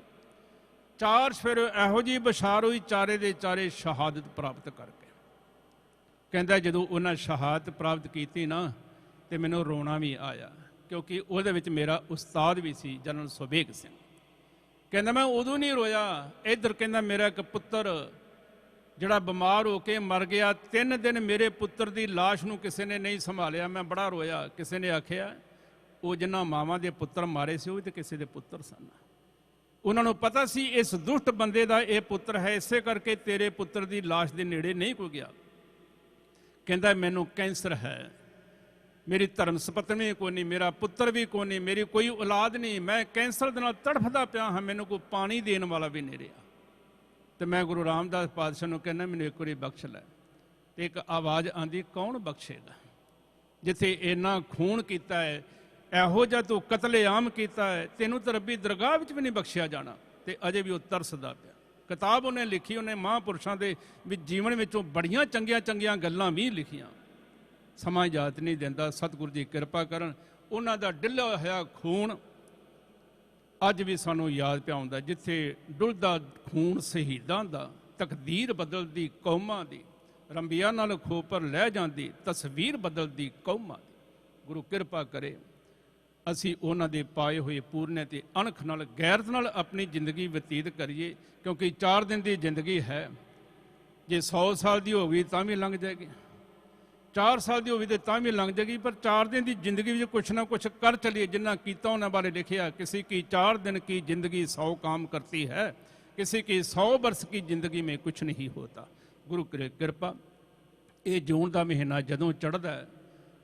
ਚਾਰ ਫਿਰ ਇਹੋ ਜਿਹੀ ਬੁਸ਼ਾਰ ਹੋਈ, ਚਾਰੇ ਦੇ ਚਾਰੇ ਸ਼ਹਾਦਤ ਪ੍ਰਾਪਤ ਕਰਕੇ। ਕਹਿੰਦਾ ਜਦੋਂ ਉਹਨਾਂ ਸ਼ਹਾਦਤ ਪ੍ਰਾਪਤ ਕੀਤੀ ਨਾ, ਤੇ ਮੈਨੂੰ ਰੋਣਾ ਵੀ ਆਇਆ, ਕਿਉਂਕਿ ਉਹਦੇ ਵਿੱਚ ਮੇਰਾ ਉਸਤਾਦ ਵੀ ਸੀ ਜਨਰਲ ਸੁਬੇਗ ਸਿੰਘ। ਕਹਿੰਦਾ ਮੈਂ ਉਦੋਂ ਨਹੀਂ ਰੋਇਆ, ਇੱਧਰ ਕਹਿੰਦਾ ਮੇਰਾ ਇੱਕ ਪੁੱਤਰ ਜਿਹੜਾ ਬਿਮਾਰ ਹੋ ਕੇ ਮਰ ਗਿਆ, 3 ਦਿਨ ਮੇਰੇ ਪੁੱਤਰ ਦੀ ਲਾਸ਼ ਨੂੰ ਕਿਸੇ ਨੇ ਨਹੀਂ ਸੰਭਾਲਿਆ, ਮੈਂ ਬੜਾ ਰੋਇਆ। ਕਿਸੇ ਨੇ ਆਖਿਆ ਉਹ ਜਿਨ੍ਹਾਂ ਮਾਵਾਂ ਦੇ ਪੁੱਤਰ ਮਾਰੇ ਸੀ, ਉਹ ਵੀ ਤਾਂ ਕਿਸੇ ਦੇ ਪੁੱਤਰ ਸਨ। ਉਹਨਾਂ ਨੂੰ ਪਤਾ ਸੀ ਇਸ ਦੁਸ਼ਟ ਬੰਦੇ ਦਾ ਇਹ ਪੁੱਤਰ ਹੈ, ਇਸੇ ਕਰਕੇ ਤੇਰੇ ਪੁੱਤਰ ਦੀ ਲਾਸ਼ ਦੇ ਨੇੜੇ ਨਹੀਂ ਕੋਈ ਗਿਆ। ਕਹਿੰਦਾ ਮੈਨੂੰ ਕੈਂਸਰ ਹੈ, ਮੇਰੀ ਧਰਮ ਸਪਤਨੀ ਕੋਈ ਨਹੀਂ, ਮੇਰਾ ਪੁੱਤਰ ਵੀ ਕੋਈ ਨਹੀਂ, ਮੇਰੀ ਕੋਈ ਔਲਾਦ ਨਹੀਂ, ਮੈਂ ਕੈਂਸਰ ਦੇ ਨਾਲ ਤੜਫਦਾ ਪਿਆ ਹਾਂ, ਮੈਨੂੰ ਕੋਈ ਪਾਣੀ ਦੇਣ ਵਾਲਾ ਵੀ ਨਹੀਂ ਰਿਹਾ। ਤੇ ਮੈਂ ਗੁਰੂ ਰਾਮਦਾਸ ਪਾਤਸ਼ਾਹ ਨੂੰ ਕਹਿੰਦਾ ਮੈਨੂੰ ਇੱਕ ਵਾਰੀ ਬਖਸ਼ ਲੈ। ਤੇ ਇੱਕ ਆਵਾਜ਼ ਆਂਦੀ, ਕੌਣ ਬਖਸ਼ੇਗਾ? ਜਿੱਥੇ ਇੰਨਾ ਖੂਨ ਕੀਤਾ ਹੈ, ਇਹੋ ਜਿਹਾ ਤੂੰ ਕਤਲੇਆਮ ਕੀਤਾ ਹੈ, ਤੈਨੂੰ ਤਾਂ ਰੱਬੀ ਦਰਗਾਹ ਵਿੱਚ ਵੀ ਨਹੀਂ ਬਖਸ਼ਿਆ ਜਾਣਾ। ਤੇ ਅਜੇ ਵੀ ਉਹ ਤਰਸਦਾ ਪਿਆ। ਕਿਤਾਬ ਉਹਨੇ ਲਿਖੀ, ਉਹਨੇ ਮਹਾਂਪੁਰਸ਼ਾਂ ਦੇ ਵੀ ਜੀਵਨ ਵਿੱਚੋਂ ਬੜੀਆਂ ਚੰਗੀਆਂ ਚੰਗੀਆਂ ਗੱਲਾਂ ਵੀ ਲਿਖੀਆਂ। ਸਮਾਂ ਇਜਾਜ਼ਤ ਨਹੀਂ ਦਿੰਦਾ, ਸਤਿਗੁਰੂ ਜੀ ਕਿਰਪਾ ਕਰਨ। ਉਹਨਾਂ ਦਾ ਡਿੱਲਿਆ ਹੋਇਆ ਖੂਨ ਅੱਜ ਵੀ ਸਾਨੂੰ ਯਾਦ ਪਿਆ ਆਉਂਦਾ, ਜਿੱਥੇ ਡੁੱਲਦਾ ਖੂਨ ਸ਼ਹੀਦਾਂ ਦਾ, ਤਕਦੀਰ ਬਦਲਦੀ ਕੌਮਾਂ ਦੀ, ਰੰਬੀਆਂ ਨਾਲ ਖੋਪਰ ਲੈ ਜਾਂਦੀ ਤਸਵੀਰ ਬਦਲਦੀ ਕੌਮਾਂ ਦੀ। ਗੁਰੂ ਕਿਰਪਾ ਕਰੇ ਅਸੀਂ ਉਹਨਾਂ ਦੇ ਪਾਏ ਹੋਏ ਪੂਰਨੇ ਤੇ ਅਣਖ ਨਾਲ, ਗੈਰਤ ਨਾਲ ਆਪਣੀ ਜ਼ਿੰਦਗੀ ਬਤੀਤ ਕਰੀਏ, ਕਿਉਂਕਿ 4 ਦਿਨ ਦੀ ਜ਼ਿੰਦਗੀ ਹੈ। ਜੇ 100 ਸਾਲ ਦੀ ਹੋ ਗਈ ਤਾਂ ਵੀ ਲੰਘ ਜਾਏਗੀ, 4 ਸਾਲ ਦੀ ਹੋ ਗਈ ਤੇ ਤਾਂ ਵੀ ਲੰਘ ਜਾਏਗੀ, ਪਰ 4 ਦਿਨ ਦੀ ਜ਼ਿੰਦਗੀ ਵਿੱਚ ਕੁਛ ਨਾ ਕੁਛ ਕਰ ਚਲੀਏ। ਜਿੰਨਾ ਕੀਤਾ ਉਹਨਾਂ ਬਾਰੇ ਲਿਖਿਆ, ਕਿਸੇ ਕੀ 4 दिन की जिंदगी 100 काम करती है, किसी की 100 वर्ष की जिंदगी में कुछ नहीं होता। ਗੁਰੂ ਕਰੇ ਕਿਰਪਾ। ਇਹ ਜੂਨ ਦਾ ਮਹੀਨਾ ਜਦੋਂ ਚੜ੍ਹਦਾ ਹੈ,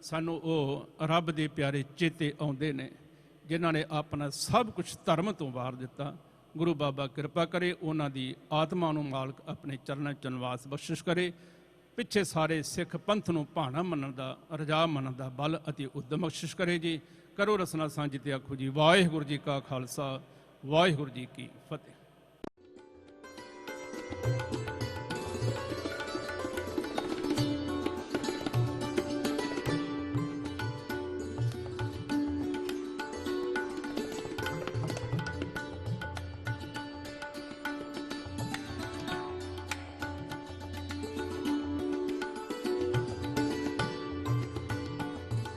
ਸਾਨੂੰ ਉਹ ਰੱਬ ਦੇ ਪਿਆਰੇ ਚੇਤੇ ਆਉਂਦੇ ਨੇ ਜਿਨ੍ਹਾਂ ਨੇ ਆਪਣਾ ਸਭ ਕੁਝ ਧਰਮ ਤੋਂ ਵਾਰ ਦਿੱਤਾ। ਗੁਰੂ ਬਾਬਾ ਕਿਰਪਾ ਕਰੇ, ਉਹਨਾਂ ਦੀ ਆਤਮਾ ਨੂੰ ਮਾਲਕ ਆਪਣੇ ਚਰਨਾਂ 'ਚ ਨਿਵਾਸ ਬਖਸ਼ਿਸ਼ ਕਰੇ। ਪਿੱਛੇ ਸਾਰੇ ਸਿੱਖ ਪੰਥ ਨੂੰ ਭਾਣਾ ਮੰਨਣ ਦਾ, ਰਜਾ ਮੰਨਣ ਦਾ ਬਲ ਅਤੇ ਉਦਮ ਬਖਸ਼ਿਸ਼ ਕਰੇ ਜੀ। ਕਰੋ ਰਸਨਾ ਸਾਂਝੀ ਤੇ ਆਖੋ ਜੀ, ਵਾਹਿਗੁਰੂ ਜੀ ਕਾ ਖਾਲਸਾ, ਵਾਹਿਗੁਰੂ ਜੀ ਕੀ ਫਤਿਹ।